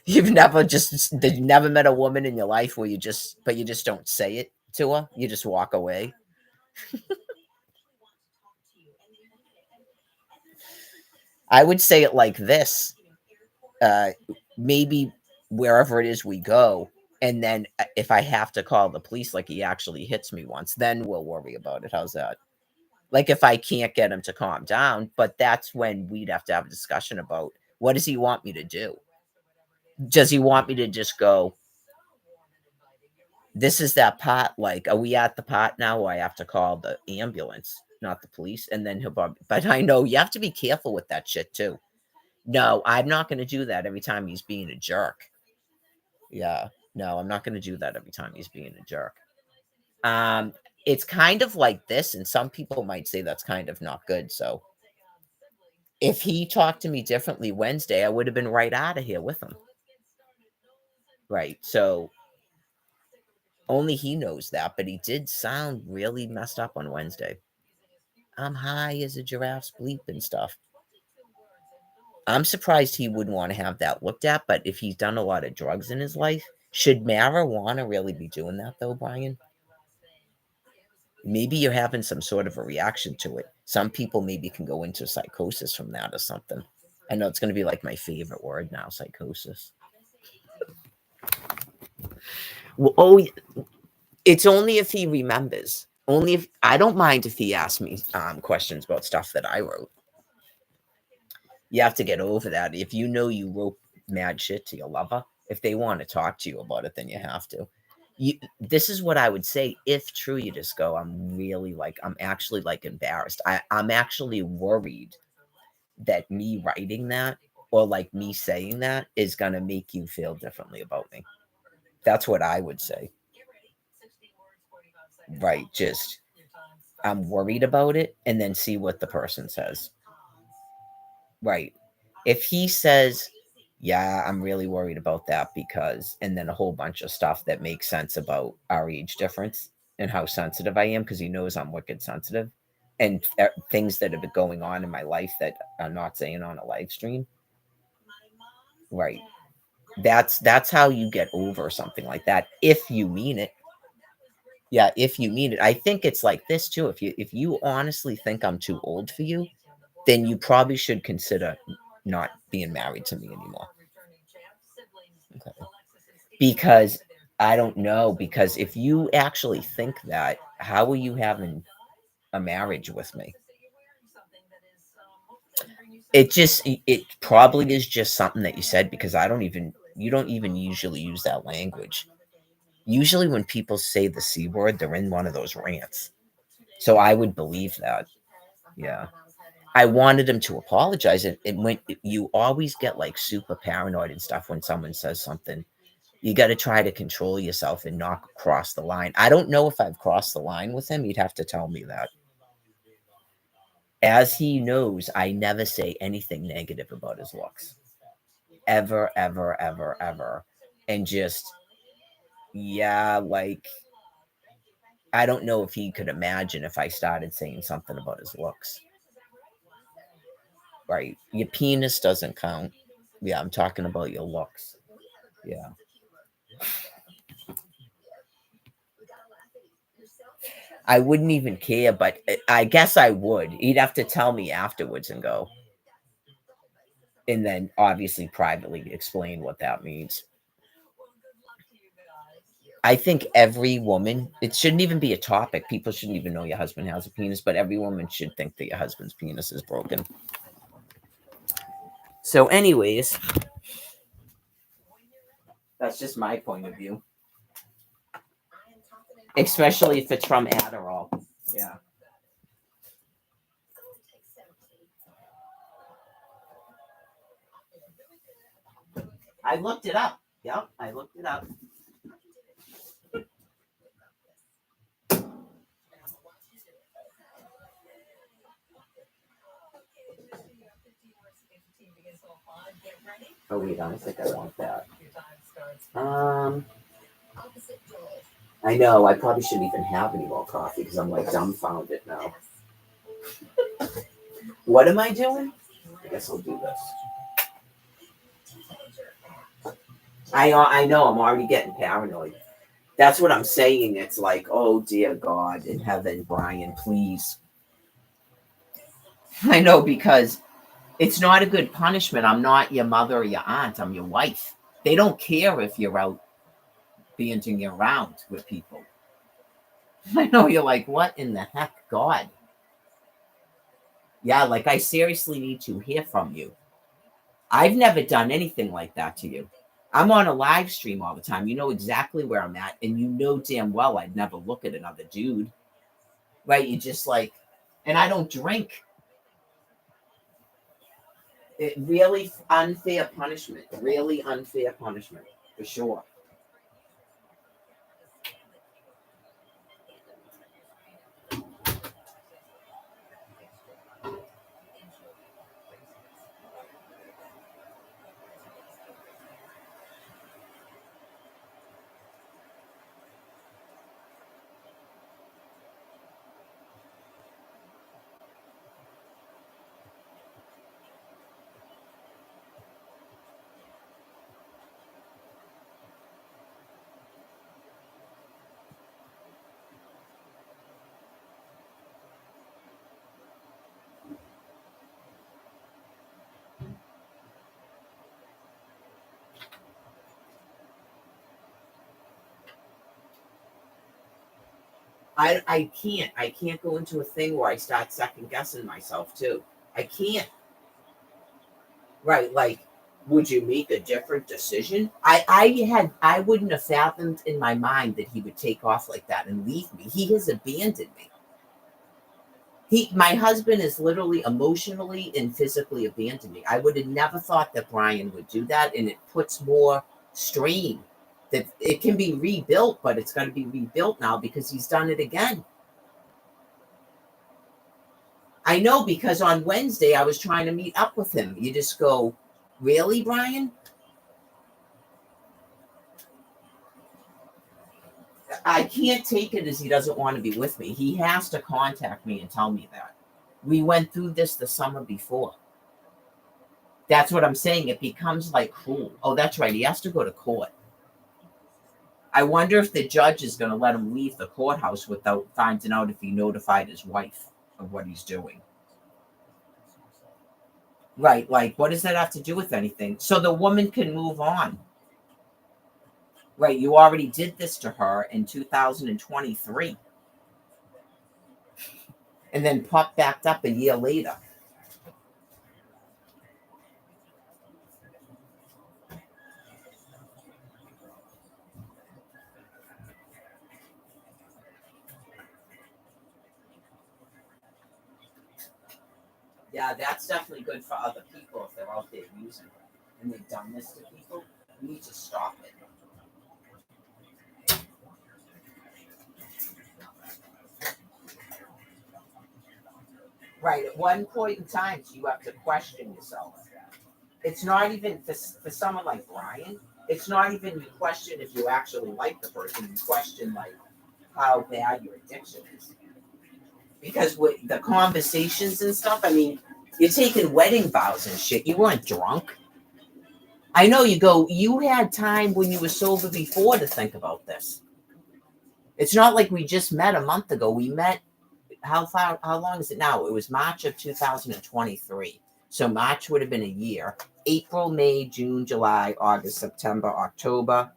A: You've never met a woman in your life where you just don't say it to her. You just walk away. I would say it like this. Maybe wherever it is we go, and then if I have to call the police, like he actually hits me once, then we'll worry about it. How's that? Like if I can't get him to calm down, but that's when we'd have to have a discussion about what does he want me to do? Does he want me to just go, this is that part, like, are we at the part now where I have to call the ambulance, not the police? And then but I know you have to be careful with that shit too. No, I'm not going to do that every time he's being a jerk. Yeah. No, I'm not going to do that every time he's being a jerk. It's kind of like this, and some people might say that's kind of not good. So if he talked to me differently Wednesday, I would have been right out of here with him. Right. So only he knows that, but he did sound really messed up on Wednesday. I'm high as a giraffe's bleep and stuff. I'm surprised he wouldn't want to have that looked at, but if he's done a lot of drugs in his life, should marijuana really be doing that though, Brian? Maybe you're having some sort of a reaction to it. Some people maybe can go into psychosis from that or something. I know it's going to be like my favorite word now, psychosis. Well, it's only if he remembers. Only if I don't mind if he asks me questions about stuff that I wrote. You have to get over that. If you know you wrote mad shit to your lover, if they want to talk to you about it, then you have to. This is what I would say if true. You just go, I'm actually like embarrassed. I'm actually worried that me writing that or like me saying that is going to make you feel differently about me. That's what I would say. Right. Just, I'm worried about it and then see what the person says. Right. If he says, yeah, I'm really worried about that because, and then a whole bunch of stuff that makes sense about our age difference and how sensitive I am because he knows I'm wicked sensitive and things that have been going on in my life that I'm not saying on a live stream. Right. That's how you get over something like that if you mean it. Yeah, if you mean it. I think it's like this too. If you honestly think I'm too old for you, then you probably should consider not being married to me anymore. Okay. Because I don't know, because if you actually think that, how are you having a marriage with me? It probably is just something that you said because you don't even usually use that language. Usually when people say the C word, they're in one of those rants. So I would believe that. Yeah. I wanted him to apologize. And when you always get like super paranoid and stuff when someone says something, you got to try to control yourself and not cross the line. I don't know if I've crossed the line with him. He'd have to tell me that. As he knows, I never say anything negative about his looks. Ever, ever, ever, ever. And just, yeah, like, I don't know if he could imagine if I started saying something about his looks. Right. Your penis doesn't count. Yeah, I'm talking about your looks. Yeah. I wouldn't even care, but I guess I would. He'd have to tell me afterwards and go. And then obviously privately explain what that means. I think every woman, it shouldn't even be a topic. People shouldn't even know your husband has a penis, but every woman should think that your husband's penis is broken. So, anyways, that's just my point of view. Especially if it's from Adderall. Yeah. I looked it up. Yep, I looked it up. Oh wait, I think I want that. I know, I probably shouldn't even have any more coffee because I'm like dumbfounded now. What am I doing? I guess I'll do this. I know, I'm already getting paranoid. That's what I'm saying. It's like, oh dear God in heaven, Brian, please. I know, because it's not a good punishment. I'm not your mother or your aunt. I'm your wife. They don't care if you're out being around with people. I know, you're like, what in the heck, God? Yeah, like I seriously need to hear from you. I've never done anything like that to you. I'm on a live stream all the time. You know exactly where I'm at, and you know damn well I'd never look at another dude. Right? You just like, and I don't drink. It really unfair punishment. Really unfair punishment, for sure. I can't go into a thing where I start second guessing myself too. I can't. Right, like would you make a different decision? I wouldn't have fathomed in my mind that he would take off like that and leave me. He has abandoned me. My husband is literally emotionally and physically abandoned me. I would have never thought that Brian would do that, and it puts more strain. That it can be rebuilt, but it's going to be rebuilt now because he's done it again. I know, because on Wednesday I was trying to meet up with him. You just go, really, Brian? I can't take it as he doesn't want to be with me. He has to contact me and tell me that. We went through this the summer before. That's what I'm saying. It becomes like cruel. Oh, that's right. He has to go to court. I wonder if the judge is going to let him leave the courthouse without finding out if he notified his wife of what he's doing. Right. Like, what does that have to do with anything? So the woman can move on. Right. You already did this to her in 2023. And then popped back up a year later. Yeah, that's definitely good for other people if they're out there using it and they've done this to people. You need to stop it. Right. At one point in time, you have to question yourself. It's not even for someone like Brian. It's not even you question if you actually like the person. You question like how bad your addiction is. Because with the conversations and stuff, I mean, you're taking wedding vows and shit. You weren't drunk. I know you had time when you were sober before to think about this. It's not like we just met a month ago. We met, how long is it now? It was March of 2023. So March would have been a year. April, May, June, July, August, September, October,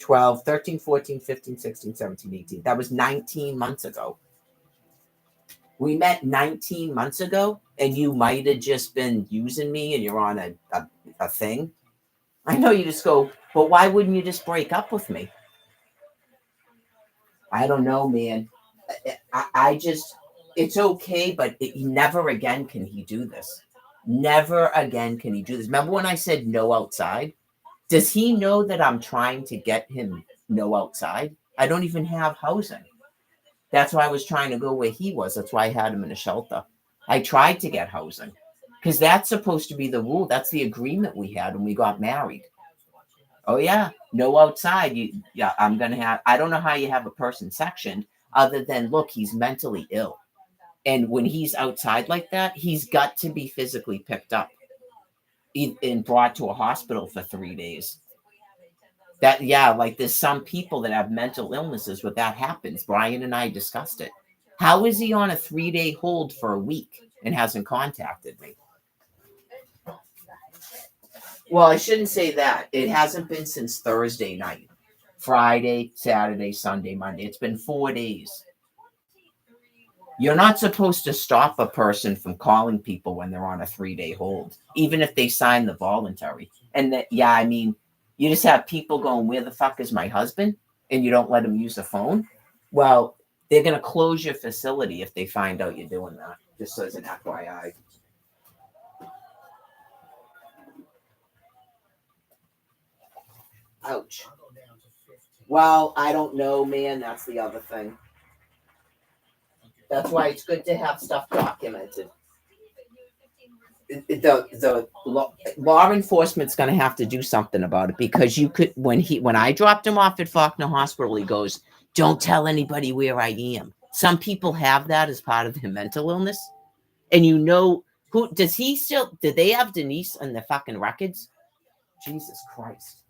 A: 12, 13, 14, 15, 16, 17, 18. That was 19 months ago. We met 19 months ago, and you might have just been using me and you're on a thing. I know you just go, but why wouldn't you just break up with me? I don't know, man. I just, it's okay, but never again can he do this. Never again can he do this. Remember when I said no outside? Does he know that I'm trying to get him no outside? I don't even have housing. That's why I was trying to go where he was. That's why I had him in a shelter. I tried to get housing because that's supposed to be the rule. That's the agreement we had when we got married. Oh, yeah. No outside. I'm going to have, I don't know how you have a person sectioned other than, look, he's mentally ill. And when he's outside like that, he's got to be physically picked up and brought to a hospital for 3 days. Like there's some people that have mental illnesses where that happens. Brian and I discussed it. How is he on a 3-day hold for a week and hasn't contacted me? Well, I shouldn't say that. It hasn't been since Thursday night. Friday, Saturday, Sunday, Monday. It's been 4 days. You're not supposed to stop a person from calling people when they're on a 3-day hold, even if they sign the voluntary. And that, I mean, you just have people going, where the fuck is my husband? And you don't let them use the phone. Well, they're going to close your facility if they find out you're doing that, just as an FYI. Ouch. Well, I don't know, man. That's the other thing. That's why it's good to have stuff documented. The law enforcement's going to have to do something about it because you could, when I dropped him off at Faulkner Hospital, he goes, don't tell anybody where I am. Some people have that as part of their mental illness. And who does he still, did they have Denise on the fucking records? Jesus Christ.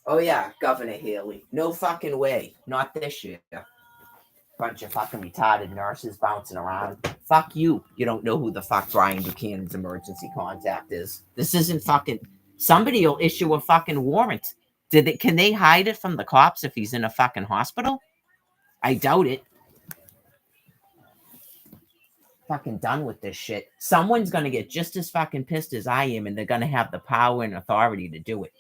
A: Oh yeah, Governor Haley. No fucking way. Not this year. Bunch of fucking retarded nurses bouncing around. Fuck you. You don't know who the fuck Brian Buchanan's emergency contact is. This isn't fucking... Somebody will issue a fucking warrant. Can they hide it from the cops if he's in a fucking hospital? I doubt it. fucking done with this shit. Someone's gonna get just as fucking pissed as I am, and they're gonna have the power and authority to do it.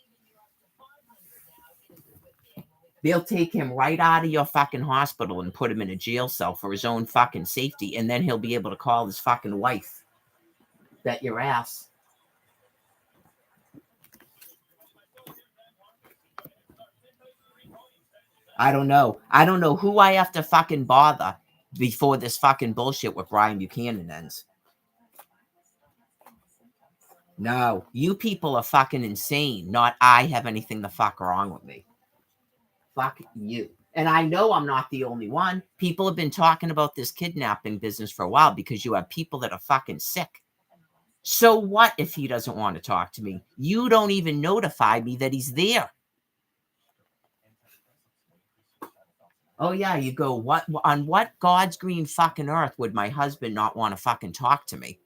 A: They'll take him right out of your fucking hospital and put him in a jail cell for his own fucking safety, and then he'll be able to call his fucking wife. Bet your ass. I don't know. I don't know who I have to fucking bother before this fucking bullshit with Brian Buchanan ends. No, you people are fucking insane. Not I have anything the fuck wrong with me. Fuck you. And I know I'm not the only one. People have been talking about this kidnapping business for a while because you have people that are fucking sick. So what if he doesn't want to talk to me? You don't even notify me that he's there. Oh yeah, you go, what on what God's green fucking earth would my husband not want to fucking talk to me?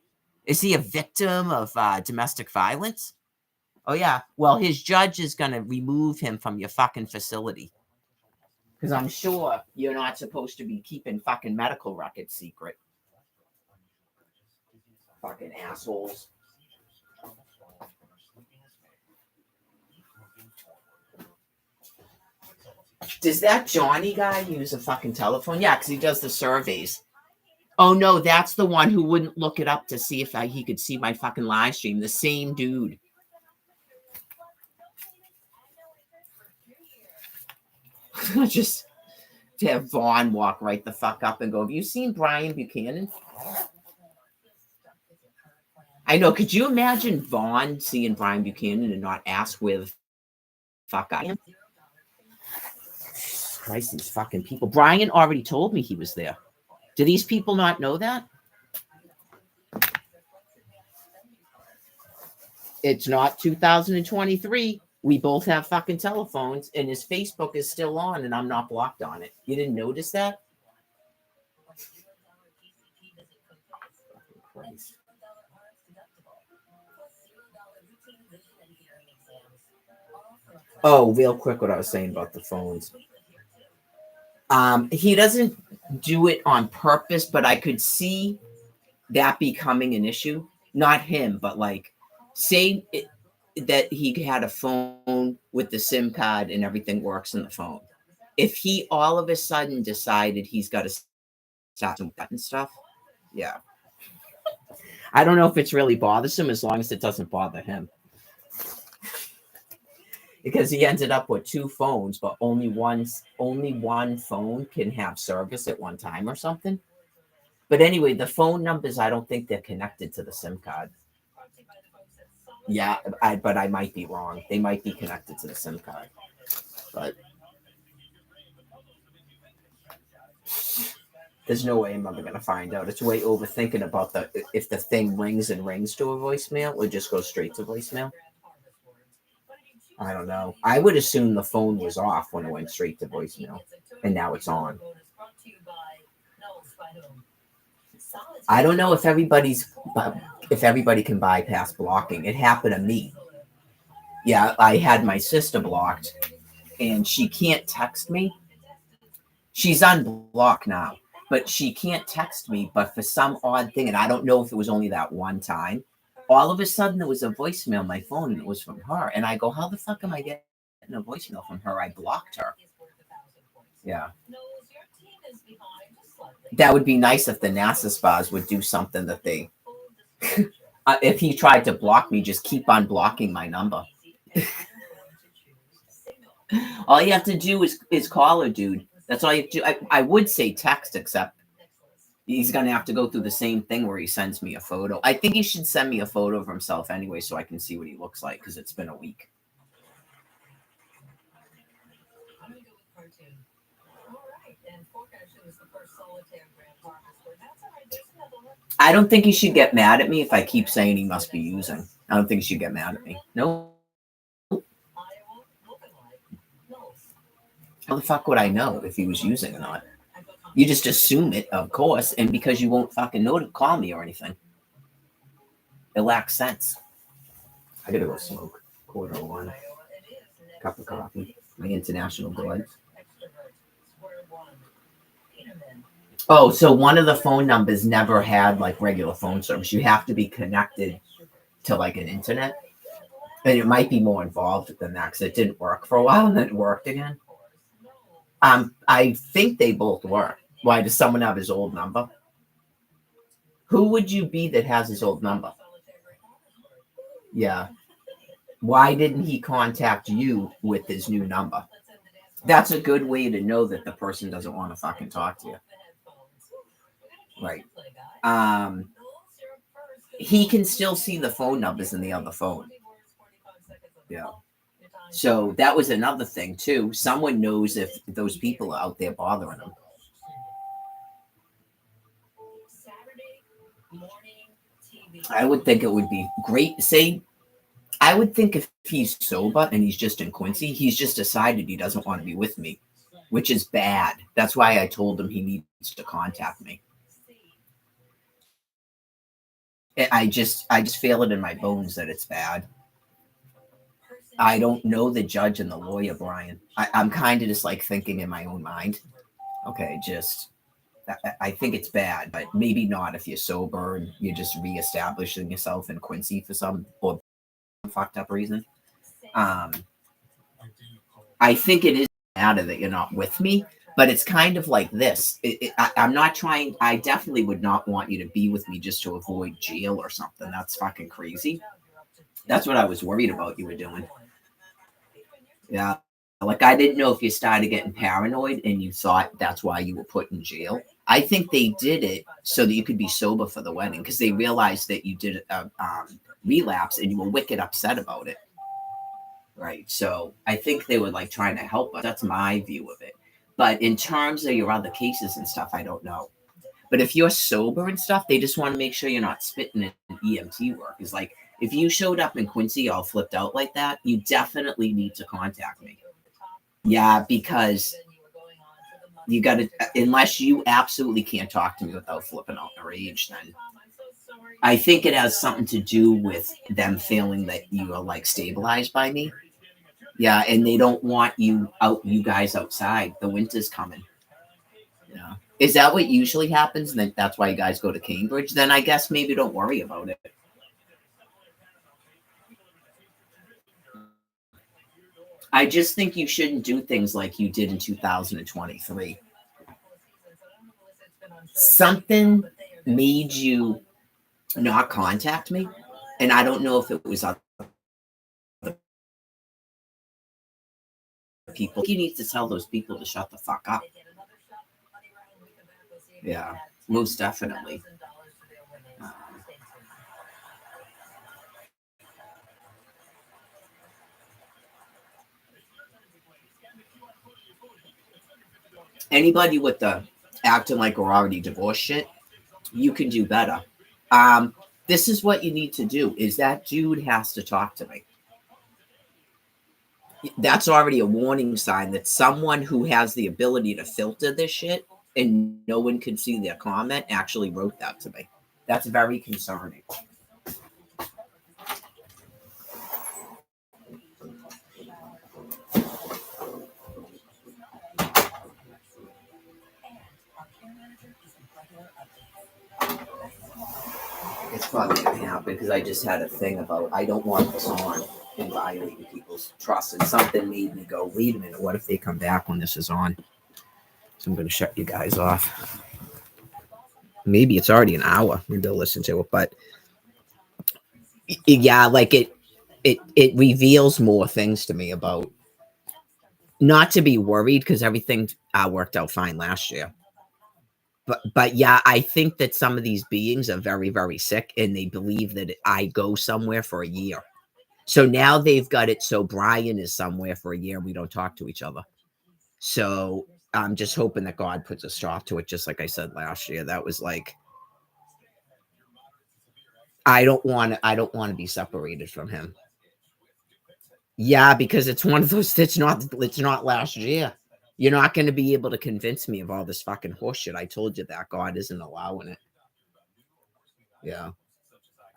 A: Is he a victim of domestic violence? Oh yeah, well his judge is going to remove him from your fucking facility. Because I'm sure you're not supposed to be keeping fucking medical records secret. Fucking assholes. Does that Johnny guy use a fucking telephone? Yeah, because he does the surveys. Oh no, that's the one who wouldn't look it up to see if he could see my fucking live stream. The same dude. Just to have Vaughn walk right the fuck up and go, have you seen Brian Buchanan? I know. Could you imagine Vaughn seeing Brian Buchanan and not ask where the fuck I am? Christ, these fucking people. Brian already told me he was there. Do these people not know that? It's not 2023. We both have fucking telephones, and his Facebook is still on, and I'm not blocked on it. You didn't notice that? Christ. Oh, real quick, what I was saying about the phones. He doesn't do it on purpose, but I could see that becoming an issue. Not him, but like, say that he had a phone with the SIM card and everything works in the phone. If he all of a sudden decided he's got to stop some button stuff, yeah. I don't know if it's really bothersome as long as it doesn't bother him. Because he ended up with two phones, but only one phone can have service at one time or something. But anyway, the phone numbers, I don't think they're connected to the SIM card. Yeah, but I might be wrong. They might be connected to the SIM card. But there's no way I'm ever going to find out. It's way overthinking about if the thing rings and rings to a voicemail or just goes straight to voicemail. I don't know. I would assume the phone was off when it went straight to voicemail, and now it's on. I don't know if everybody can bypass blocking. It happened to me. Yeah, I had my sister blocked, and she can't text me. She's unblocked now, but she can't text me. But for some odd thing, and I don't know if it was only that one time, all of a sudden there was a voicemail on my phone, and it was from her. And I go, how the fuck am I getting a voicemail from her? I blocked her. Yeah. That would be nice if the NASA spas would do something that they... if he tried to block me, just keep on blocking my number. All you have to do is call her, dude. That's all you have to do. I would say text, except he's going to have to go through the same thing where he sends me a photo. I think he should send me a photo of himself anyway so I can see what he looks like because it's been a week. I don't think he should get mad at me if I keep saying he must be using. I don't think he should get mad at me. No. How the fuck would I know if he was using or not? You just assume it, of course, and because you won't fucking know to call me or anything. It lacks sense. I gotta go smoke. 1:15. Cup of coffee. My international goods. Oh, so one of the phone numbers never had like regular phone service. You have to be connected to like an internet. And it might be more involved than that because it didn't work for a while and then it worked again. I think they both work. Why does someone have his old number? Who would you be that has his old number? Yeah. Why didn't he contact you with his new number? That's a good way to know that the person doesn't want to fucking talk to you. Right. He can still see the phone numbers in the other phone. Yeah. So that was another thing too. Someone knows if those people are out there bothering him. I would think it would be great. Say, I would think if he's sober and he's just in Quincy, he's just decided he doesn't want to be with me, which is bad. That's why I told him he needs to contact me. I just feel it in my bones that it's bad. I don't know the judge and the lawyer, Brian. I'm kind of just like thinking in my own mind. Okay, I think it's bad, but maybe not if you're sober and you're just reestablishing yourself in Quincy for some or fucked up reason. I think it is bad that you're not with me, but it's kind of like this. I'm not trying. I definitely would not want you to be with me just to avoid jail or something. That's fucking crazy. That's what I was worried about you were doing. Yeah. Like, I didn't know if you started getting paranoid and you thought that's why you were put in jail. I think they did it so that you could be sober for the wedding because they realized that you did a relapse and you were wicked upset about it. Right. So I think they were like trying to help us. That's my view of it. But in terms of your other cases and stuff, I don't know. But if you're sober and stuff, they just want to make sure you're not spitting in EMT work. It's like, if you showed up in Quincy all flipped out like that, you definitely need to contact me. Yeah, because you got to, unless you absolutely can't talk to me without flipping out the rage, then I think it has something to do with them feeling that you are like stabilized by me. Yeah, and they don't want you guys outside. The winter's coming. Yeah. Is that what usually happens? Then that's why you guys go to Cambridge? Then I guess maybe don't worry about it. I just think you shouldn't do things like you did in 2023. Something made you not contact me, and I don't know if it was other people. You need to tell those people to shut the fuck up. Yeah, most definitely. Anybody with the acting like we're already divorced shit, you can do better. This is what you need to do is that dude has to talk to me. That's already a warning sign that someone who has the ability to filter this shit and no one can see their comment actually wrote that to me. That's very concerning. It's probably going to happen because I just had a thing about I don't want this on and violating people's trust. And something made me go, wait a minute, what if they come back when this is on? So I'm going to shut you guys off. Maybe it's already an hour. Maybe they'll listen to it. But yeah, like it reveals more things to me about not to be worried because everything worked out fine last year. But yeah, I think that some of these beings are very, very sick and they believe that I go somewhere for a year. So now they've got it so Brian is somewhere for a year and we don't talk to each other. So I'm just hoping that God puts a stop to it, just like I said last year. That was like I don't want to be separated from him. Yeah, because it's one of those it's not last year. You're not going to be able to convince me of all this fucking horseshit. I told you that God isn't allowing it. Yeah.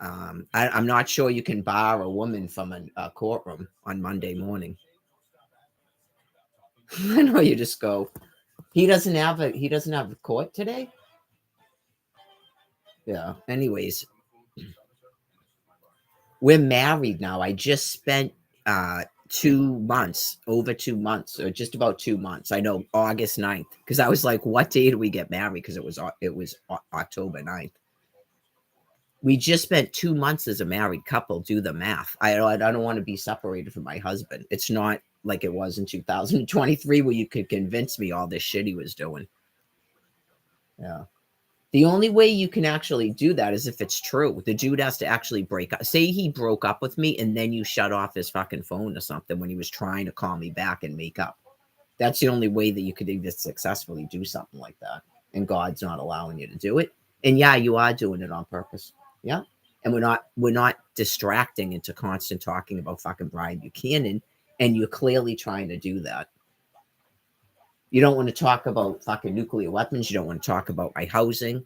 A: I'm not sure you can bar a woman from a courtroom on Monday morning. I know you just go. He doesn't have a court today. Yeah. Anyways, we're married now. I just spent 2 months, over 2 months, or just about 2 months. I know August 9th. Because I was like, what day did we get married? Because it was October 9th. We just spent 2 months as a married couple. Do the math. I don't want to be separated from my husband. It's not like it was in 2023 where you could convince me all this shit he was doing. Yeah. The only way you can actually do that is if it's true. The dude has to actually break up. Say he broke up with me and then you shut off his fucking phone or something when he was trying to call me back and make up. That's the only way that you could even successfully do something like that. And God's not allowing you to do it. And yeah, you are doing it on purpose. Yeah. And we're not distracting into constant talking about fucking Brian Buchanan. And you're clearly trying to do that. You don't want to talk about fucking nuclear weapons. You don't want to talk about my housing,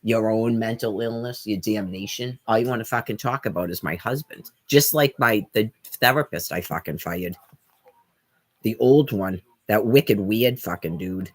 A: your own mental illness, your damnation. All you want to fucking talk about is my husband. Just like the therapist I fucking fired. The old one, that wicked weird fucking dude.